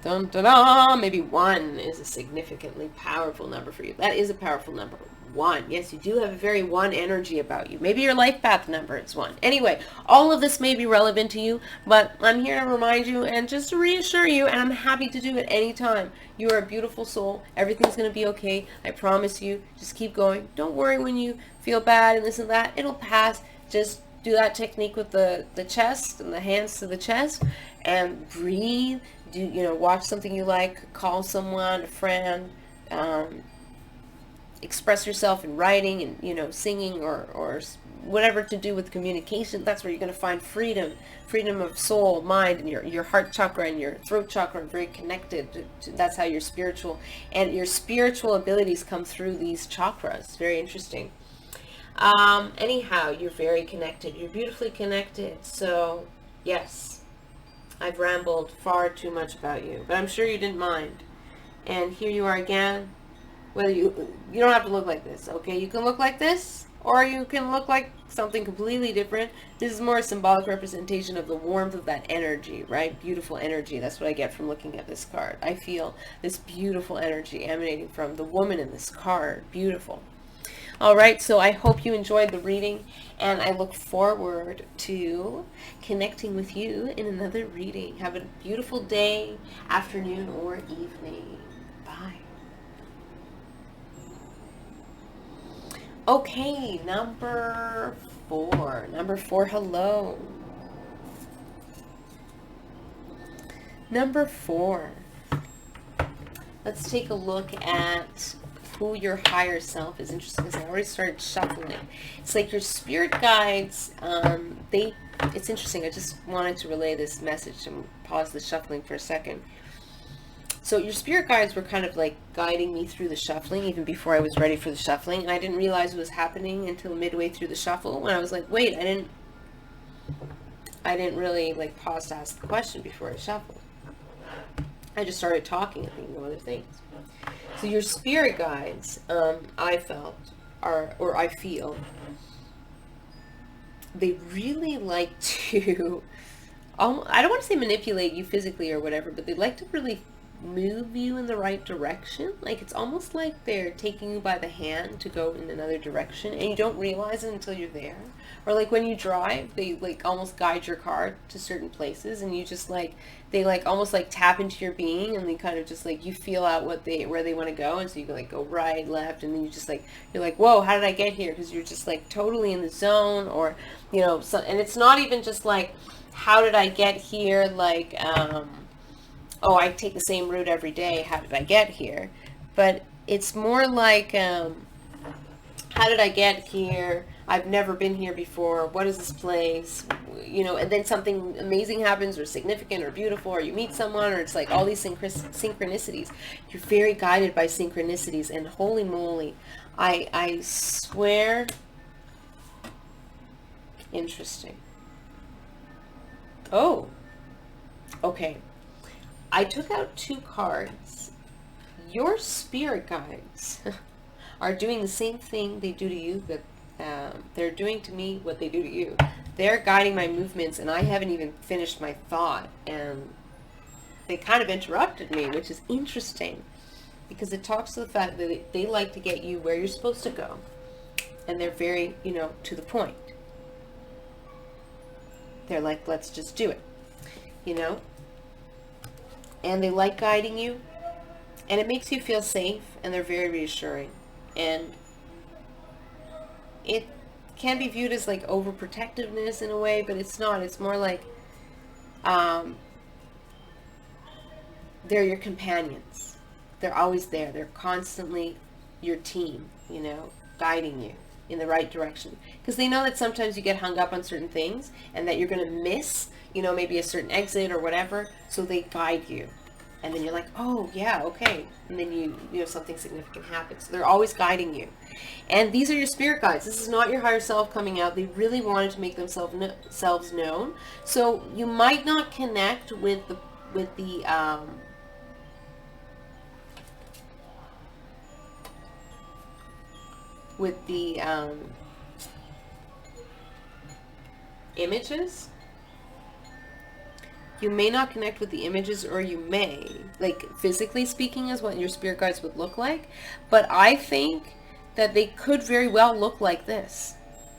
Dun, dun, dun. Maybe 1 is a significantly powerful number for you. That is a powerful number. 1. Yes, you do have a very 1 energy about you. Maybe your life path number is 1. Anyway, all of this may be relevant to you, but I'm here to remind you and just to reassure you, and I'm happy to do it anytime. You are a beautiful soul. Everything's going to be okay. I promise you. Just keep going. Don't worry when you feel bad and this and that. It'll pass. Just do that technique with the chest and the hands to the chest and breathe. Watch something you like, call someone, a friend, express yourself in writing and, singing or whatever to do with communication. That's where you're going to find freedom of soul, mind, and your heart chakra and your throat chakra are very connected. That's how your spiritual abilities come through these chakras. Very interesting. Anyhow, you're very connected. You're beautifully connected. So, yes. I've rambled far too much about you, but I'm sure you didn't mind. And here you are again. Whether you don't have to look like this, okay? You can look like this, or you can look like something completely different. This is more a symbolic representation of the warmth of that energy, right? Beautiful energy. That's what I get from looking at this card. I feel this beautiful energy emanating from the woman in this card. Beautiful. All right, so I hope you enjoyed the reading, and I look forward to connecting with you in another reading. Have a beautiful day, afternoon, or evening. Bye. Okay, number 4. Number 4, hello. Number 4. Let's take a look at who your higher self is. Interesting because I already started shuffling. It's like your spirit guides, it's interesting. I just wanted to relay this message and pause the shuffling for a second. So your spirit guides were kind of like guiding me through the shuffling even before I was ready for the shuffling. And I didn't realize it was happening until midway through the shuffle when I was like, wait, I didn't really like pause to ask the question before I shuffled. I just started talking and thinking of other things. So your spirit guides, I feel, they really like to, I don't want to say manipulate you physically or whatever, but they like to really move you in the right direction. Like it's almost like they're taking you by the hand to go in another direction, and you don't realize it until you're there. Or like when you drive, they like almost guide your car to certain places, and you just like, they like almost like tap into your being, and they kind of just like, you feel out where they want to go, and so you can like go right, left, and then you just like, you're like, whoa, how did I get here? Because you're just like totally in the zone. Or so, and it's not even just like, how did I get here? Like, oh, I take the same route every day. How did I get here? But it's more like, how did I get here? I've never been here before. What is this place? And then something amazing happens, or significant or beautiful, or you meet someone, or it's like all these synchronicities. You're very guided by synchronicities, and holy moly, I swear, interesting. Oh, okay. I took out 2 cards. Your spirit guides are doing the same thing they do to you that they're doing to me what they do to you. They're guiding my movements, and I haven't even finished my thought, and they kind of interrupted me, which is interesting because it talks to the fact that they like to get you where you're supposed to go, and they're very, to the point. They're like, let's just do it, and they like guiding you, and it makes you feel safe, and they're very reassuring. And it can be viewed as like overprotectiveness in a way, but it's not. It's more like they're your companions. They're always there. They're constantly your team, guiding you in the right direction, because they know that sometimes you get hung up on certain things and that you're going to miss, maybe a certain exit or whatever, so they guide you. And then you're like, oh yeah, okay. And then you know, something significant happens. So they're always guiding you. And these are your spirit guides. This is not your higher self coming out. They really wanted to make themselves known. So you might not connect with the images. You may not connect with the images, or you may, like physically speaking is what your spirit guides would look like. But I think that they could very well look like this.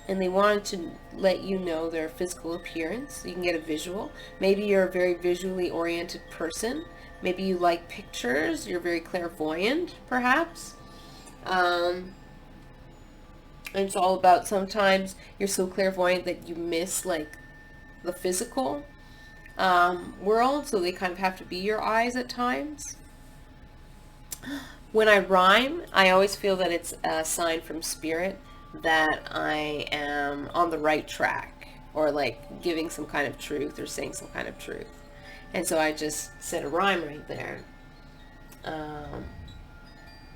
And they wanted to let you know their physical appearance so you can get a visual. Maybe you're a very visually oriented person. Maybe you like pictures. You're very clairvoyant, perhaps. It's all about, sometimes you're so clairvoyant that you miss like the physical world, so they kind of have to be your eyes at times. When I rhyme, I always feel that it's a sign from spirit that I am on the right track, or like giving some kind of truth or saying some kind of truth. And so I just said a rhyme right there.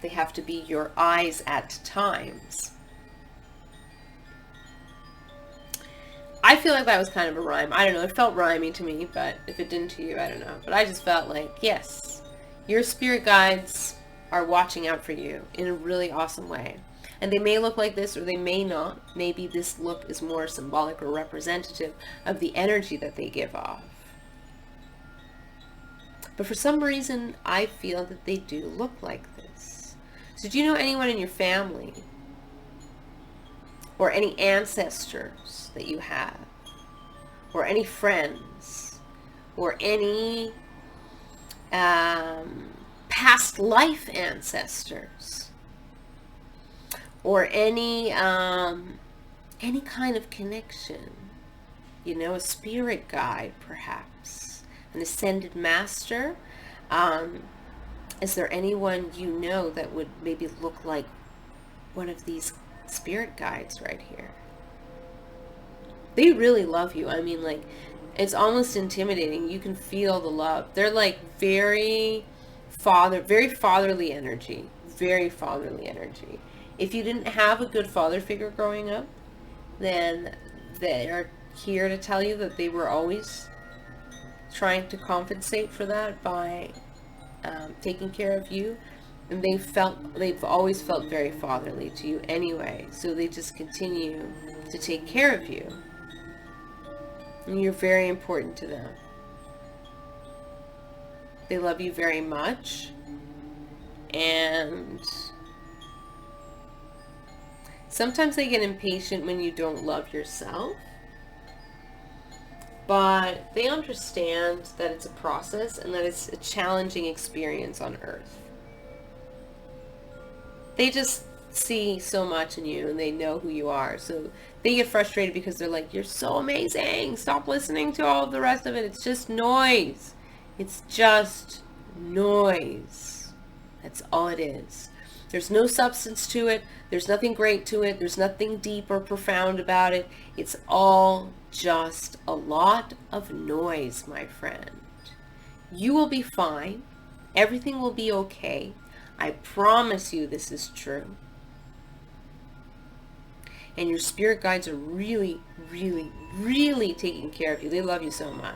They have to be your eyes at times. I feel like that was kind of a rhyme. I don't know. It felt rhyming to me, but if it didn't to you, I don't know. But I just felt like, yes, your spirit guides are watching out for you in a really awesome way. And they may look like this, or they may not. Maybe this look is more symbolic or representative of the energy that they give off. But for some reason, I feel that they do look like this. So do you know anyone in your family or any ancestors that you have, or any friends, or any past life ancestors, or any kind of connection, you know, a spirit guide perhaps, an ascended master? Is there anyone you know that would maybe look like one of these spirit guides right here? They really love you. I mean, like, it's almost intimidating. You can feel the love. They're like very fatherly energy. Very fatherly energy. If you didn't have a good father figure growing up, then they're here to tell you that they were always trying to compensate for that by taking care of you. And they've always felt very fatherly to you anyway. So they just continue to take care of you. And you're very important to them. They love you very much. And sometimes they get impatient when you don't love yourself. But they understand that it's a process and that it's a challenging experience on Earth. They just see so much in you, and they know who you are. So they get frustrated because they're like, you're so amazing. Stop listening to all the rest of it. It's just noise. It's just noise. That's all it is. There's no substance to it. There's nothing great to it. There's nothing deep or profound about it. It's all just a lot of noise, my friend. You will be fine. Everything will be okay. I promise you this is true. And your spirit guides are really, really, really taking care of you. They love you so much.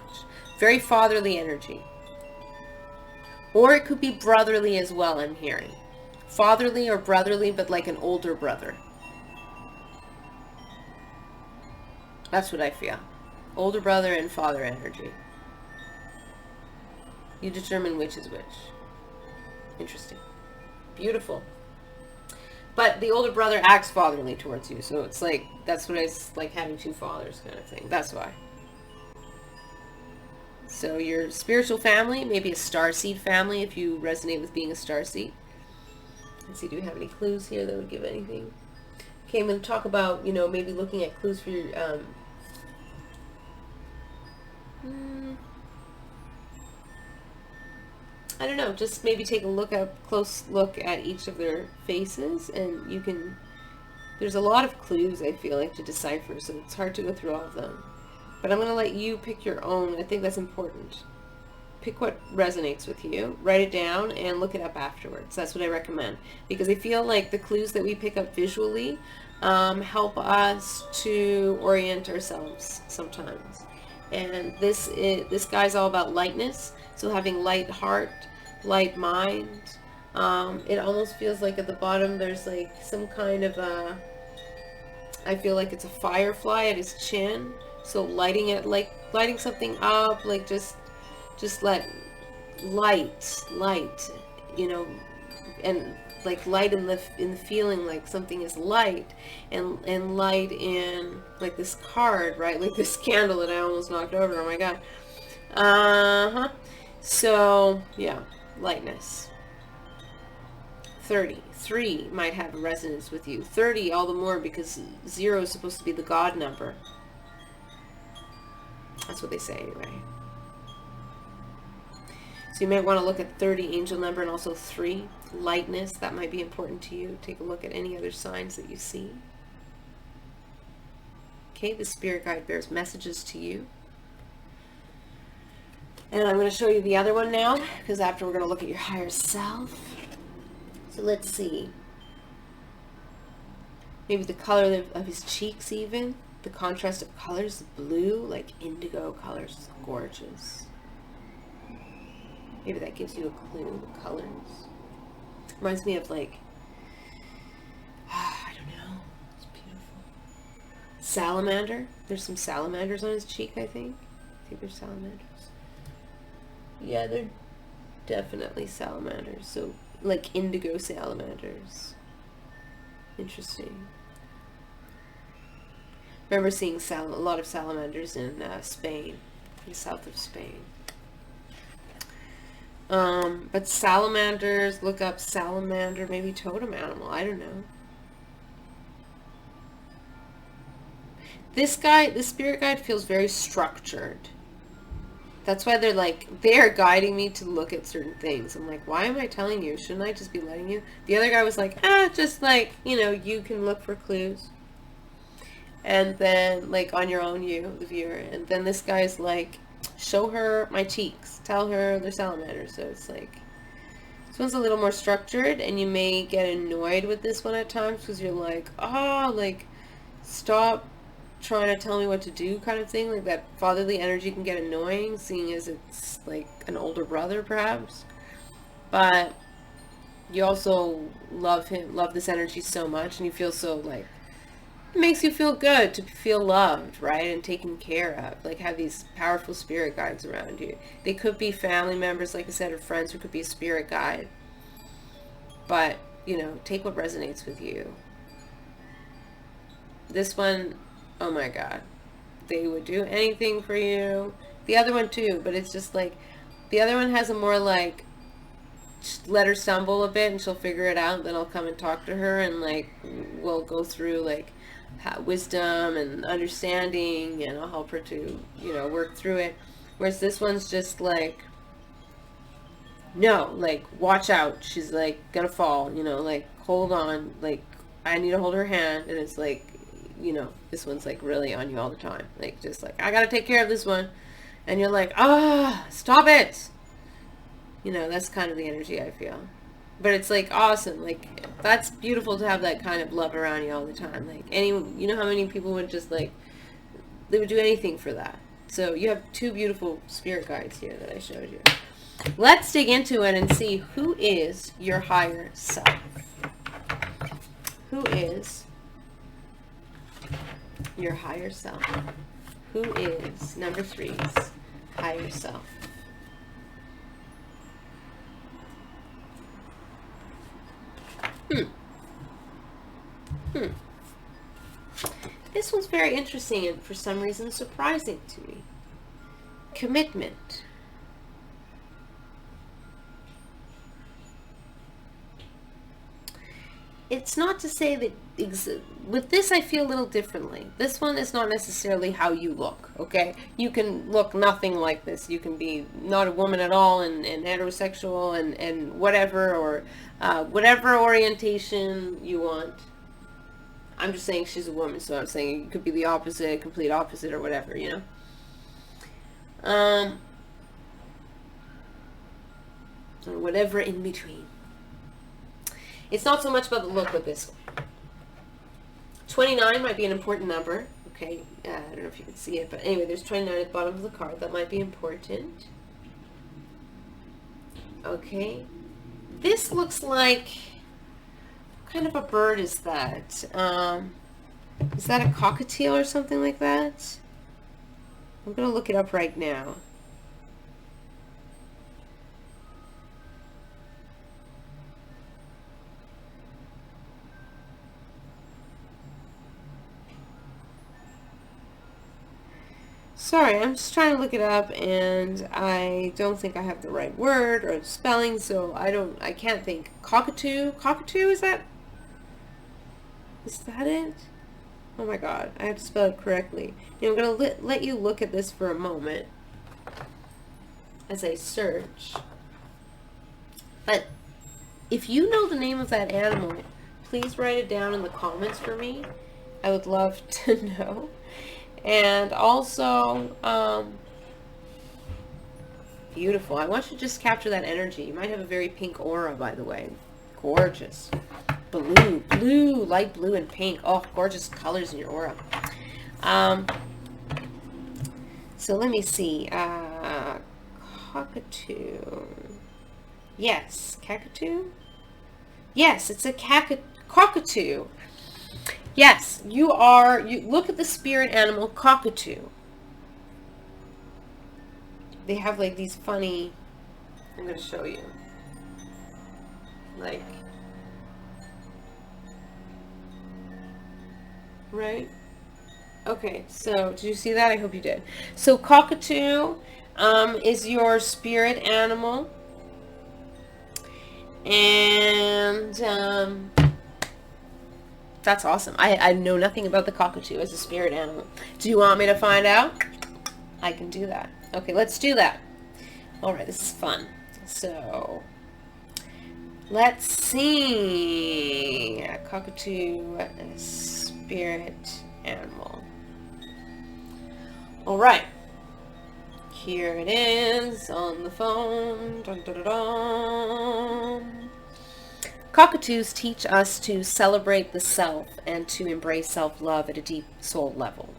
Very fatherly energy. Or it could be brotherly as well, I'm hearing. Fatherly or brotherly, but like an older brother. That's what I feel. Older brother and father energy. You determine which is which. Interesting. Beautiful. But the older brother acts fatherly towards you. So it's like, that's what it's like, having two fathers kind of thing. That's why. So your spiritual family, maybe a starseed family if you resonate with being a starseed. Let's see, do we have any clues here that would give anything? Okay, I'm going to talk about, you know, maybe looking at clues for your, I don't know, just maybe take a close look at each of their faces, and you can, there's a lot of clues I feel like to decipher, so it's hard to go through all of them. But I'm going to let you pick your own. I think that's important. pick what resonates with you, write it down, and look it up afterwards. That's what I recommend, because I feel like the clues that we pick up visually help us to orient ourselves sometimes. And this guy's all about lightness, so having light heart, light mind. It almost feels like at the bottom there's like some kind of a, I feel like it's a firefly at his chin. So lighting it, like lighting something up, like just let light, you know, and like light in the feeling like something is light, and light in like this card, right? Like this candle that I almost knocked over. Oh my god. So yeah, lightness. 33 might have a resonance with you. 30 all the more, because 0 is supposed to be the God number. That's what they say anyway. So you might want to look at 30, angel number, and also 3, lightness. That might be important to you. Take a look at any other signs that you see. Okay, the spirit guide bears messages to you. And I'm going to show you the other one now, because after we're going to look at your higher self. So let's see. Maybe the color of his cheeks even. The contrast of colors, blue, like indigo colors, gorgeous. Maybe that gives you a clue, the colors. Reminds me of like, I don't know, it's beautiful. Salamander. There's some salamanders on his cheek, I think. I think they're salamanders. Yeah, they're definitely salamanders. So, like indigo salamanders. Interesting. Remember seeing a lot of salamanders in Spain, in the south of Spain. But salamanders, look up salamander, maybe totem animal, I don't know. This guy, the spirit guide, feels very structured. That's why they're guiding me to look at certain things. I'm like, why am I telling you? Shouldn't I just be letting you? The other guy was like, just like, you can look for clues. And then, like, on your own, you, the viewer. And then this guy's like, show her my cheeks. Tell her they're salamanders. So it's like, this one's a little more structured, and you may get annoyed with this one at times, because you're like, stop trying to tell me what to do kind of thing. Like, that fatherly energy can get annoying, seeing as it's like an older brother perhaps. But you also love this energy so much, and you feel so like, it makes you feel good to feel loved, right? And taken care of. Like, have these powerful spirit guides around you. They could be family members, like I said, or friends, who could be a spirit guide. But, take what resonates with you. This one, oh my God. They would do anything for you. The other one too, but it's just like, the other one has a more like, let her stumble a bit and she'll figure it out. Then I'll come and talk to her, and like, we'll go through like wisdom and understanding, and I'll help her to, work through it. Whereas this one's just like, no, like, watch out. She's like gonna fall, like, hold on. Like, I need to hold her hand. And it's like, this one's like really on you all the time. Like, just like, I gotta take care of this one. And you're like, stop it. That's kind of the energy I feel. But it's like awesome. Like, that's beautiful to have that kind of love around you all the time. Like, how many people would just like, they would do anything for that. So you have 2 beautiful spirit guides here that I showed you. Let's dig into it and see who is your higher self. Who is your higher self? Who is number 3's higher self? This one's very interesting and for some reason surprising to me. Commitment. It's not to say that with this I feel a little differently. This one is not necessarily how you look, okay? You can look nothing like this. You can be not a woman at all and heterosexual and whatever, or whatever orientation you want. I'm just saying she's a woman, so I'm saying it could be the opposite, complete opposite, or whatever, or whatever in between. It's not so much about the look with this one. 29 might be an important number. Okay, I don't know if you can see it, but anyway, there's 29 at the bottom of the card. That might be important. Okay, this looks like, what kind of a bird is that? Is that a cockatiel or something like that? I'm going to look it up right now. Sorry, I'm just trying to look it up, and I don't think I have the right word or spelling, so I can't think. Cockatoo? Cockatoo, is that it? Oh my god, I have to spell it correctly. I'm going to let you look at this for a moment as I search. But if you know the name of that animal, please write it down in the comments for me. I would love to know. And also, beautiful. I want you to just capture that energy. You might have a very pink aura, by the way. Gorgeous. Blue, light blue and pink. Oh, gorgeous colors in your aura. So let me see. Cockatoo. Yes, cockatoo? Yes, it's a cockatoo. Yes, you look at the spirit animal cockatoo. They have like these funny, I'm going to show you. Like, right? Okay, so did you see that? I hope you did. So cockatoo is your spirit animal. And that's awesome. I know nothing about the cockatoo as a spirit animal. Do you want me to find out? I can do that. Okay, let's do that. All right, this is fun. So, let's see. A cockatoo, a spirit animal. All right. Here it is on the phone. Dun, dun, dun, dun. Cockatoos teach us to celebrate the self and to embrace self-love at a deep soul level.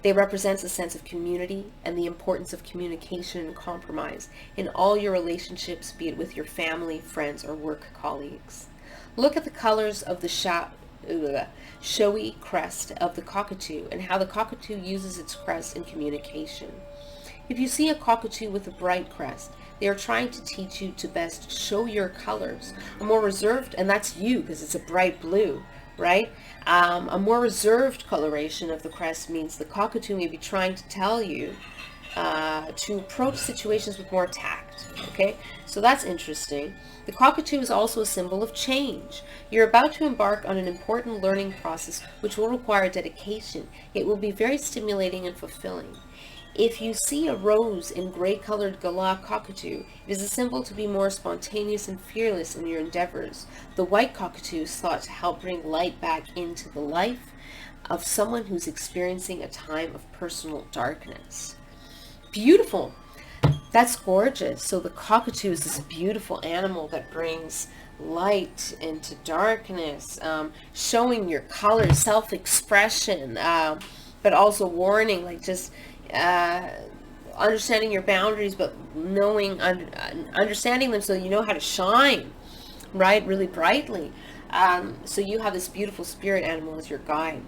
They represent a sense of community and the importance of communication and compromise in all your relationships, be it with your family, friends, or work colleagues. Look at the colors of the showy crest of the cockatoo and how the cockatoo uses its crest in communication. If you see a cockatoo with a bright crest, they are trying to teach you to best show your colors. A more reserved, and that's you because it's a bright blue, right? A more reserved coloration of the crest means the cockatoo may be trying to tell you to approach situations with more tact, okay? So that's interesting. The cockatoo is also a symbol of change. You're about to embark on an important learning process which will require dedication. It will be very stimulating and fulfilling. If you see a rose in gray-colored gala cockatoo, it is a symbol to be more spontaneous and fearless in your endeavors. The white cockatoo is thought to help bring light back into the life of someone who's experiencing a time of personal darkness. Beautiful. That's gorgeous. So the cockatoo is this beautiful animal that brings light into darkness, showing your colors, self-expression, but also warning, like just understanding your boundaries, but understanding them so you know how to shine, right, really brightly. So you have this beautiful spirit animal as your guide,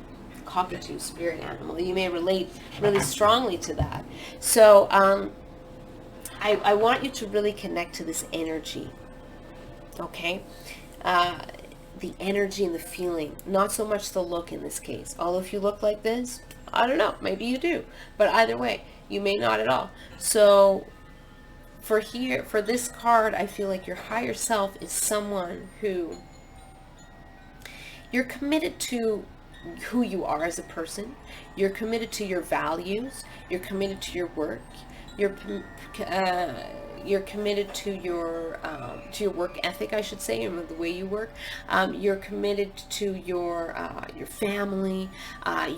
cockatoo spirit animal. You may relate really strongly to that. So I want you to really connect to this energy, okay? The energy and the feeling, not so much the look in this case. Although if you look like this, I don't know, maybe you do, but either way, you may not at all. So for this card, I feel like your higher self is someone who you're committed to who you are as a person. You're committed to your values. You're committed to your work. You're you're committed to your work ethic, I should say, and the way you work. You're committed to your family.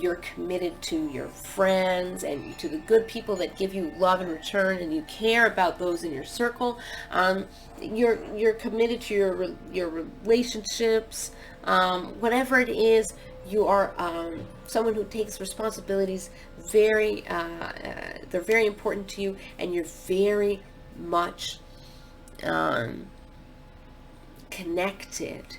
You're committed to your friends and to the good people that give you love in return, and you care about those in your circle. You're committed to your relationships. Whatever it is, you are someone who takes responsibilities they're very important to you, and you're very much connected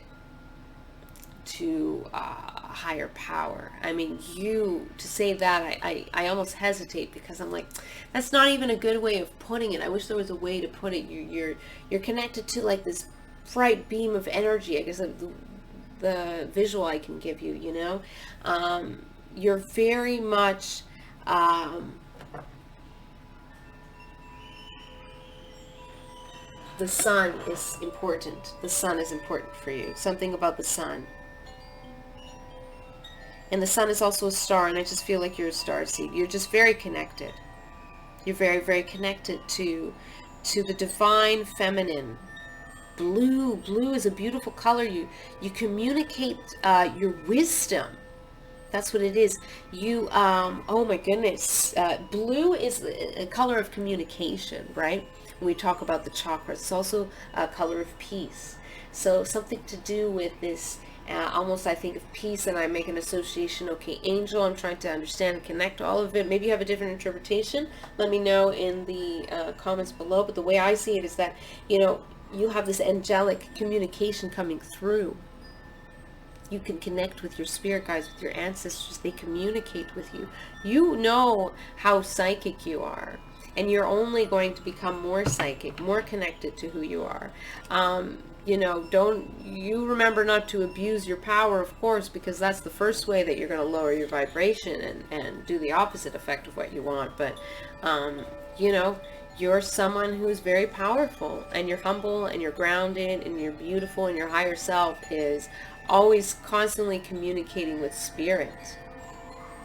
to higher power. I mean, to say that, I almost hesitate, because I'm like, that's not even a good way of putting it. I wish there was a way to put it. You're connected to like this bright beam of energy, I guess, the visual I can give you, you're very much the sun is important. The sun is important for you. Something about the sun. And the sun is also a star, and I just feel like you're a star seed. You're just very connected. You're very, very connected to the divine feminine. Blue is a beautiful color. You communicate your wisdom. That's what it is. Oh my goodness. Blue is a color of communication, right? When we talk about the chakras, it's also a color of peace. So something to do with this, almost I think of peace, and I make an association. Okay, angel, I'm trying to understand and connect all of it. Maybe you have a different interpretation. Let me know in the comments below. But the way I see it is that, you have this angelic communication coming through. You can connect with your spirit guides, with your ancestors. They communicate with you. You know how psychic you are, and you're only going to become more psychic, more connected to who you are. You remember not to abuse your power, of course, because that's the first way that you're going to lower your vibration and do the opposite effect of what you want. But, you're someone who's very powerful, and you're humble, and you're grounded, and you're beautiful, and your higher self is always constantly communicating with spirit.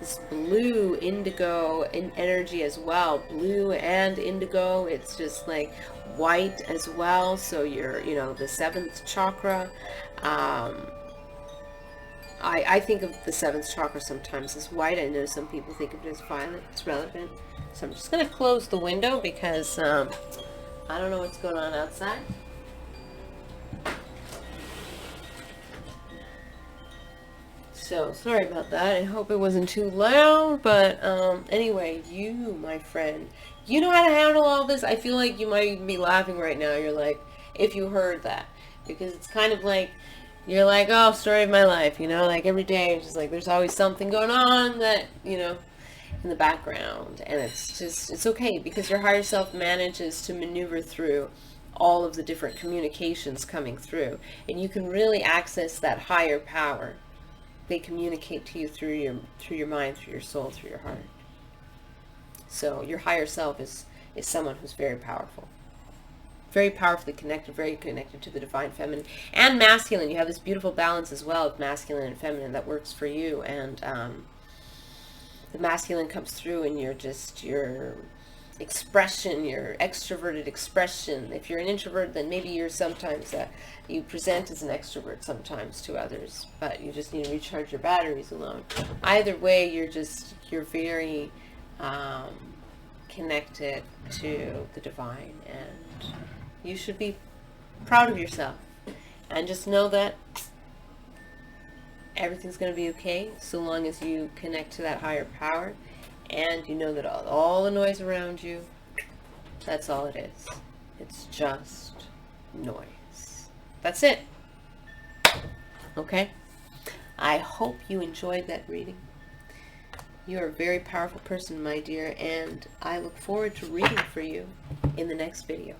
This blue indigo in energy as well. Blue and indigo, it's just like white as well. So you're, the seventh chakra. I think of the seventh chakra sometimes as white. I know some people think of it as violet. It's relevant. So I'm just going to close the window because I don't know what's going on outside. So sorry about that. I hope it wasn't too loud. But anyway, you, my friend, you know how to handle all this. I feel like you might be laughing right now. You're like, if you heard that, because it's kind of like, you're like, oh, story of my life, like every day, it's just like, there's always something going on that, in the background. And it's okay, because your higher self manages to maneuver through all of the different communications coming through. And you can really access that higher power. They communicate to you through your mind, through your soul, through your heart. So your higher self is someone who's very powerful. Very powerfully connected, very connected to the divine feminine and masculine. You have this beautiful balance as well of masculine and feminine that works for you. And the masculine comes through in your expression, your extroverted expression. If you're an introvert, then maybe you're sometimes, you present as an extrovert sometimes to others, but you just need to recharge your batteries alone. Either way, you're very connected to the divine, and you should be proud of yourself. And just know that everything's going to be okay so long as you connect to that higher power, and you know that all the noise around you, that's all it is. It's just noise. That's it. Okay? I hope you enjoyed that reading. You're a very powerful person, my dear, and I look forward to reading for you in the next video.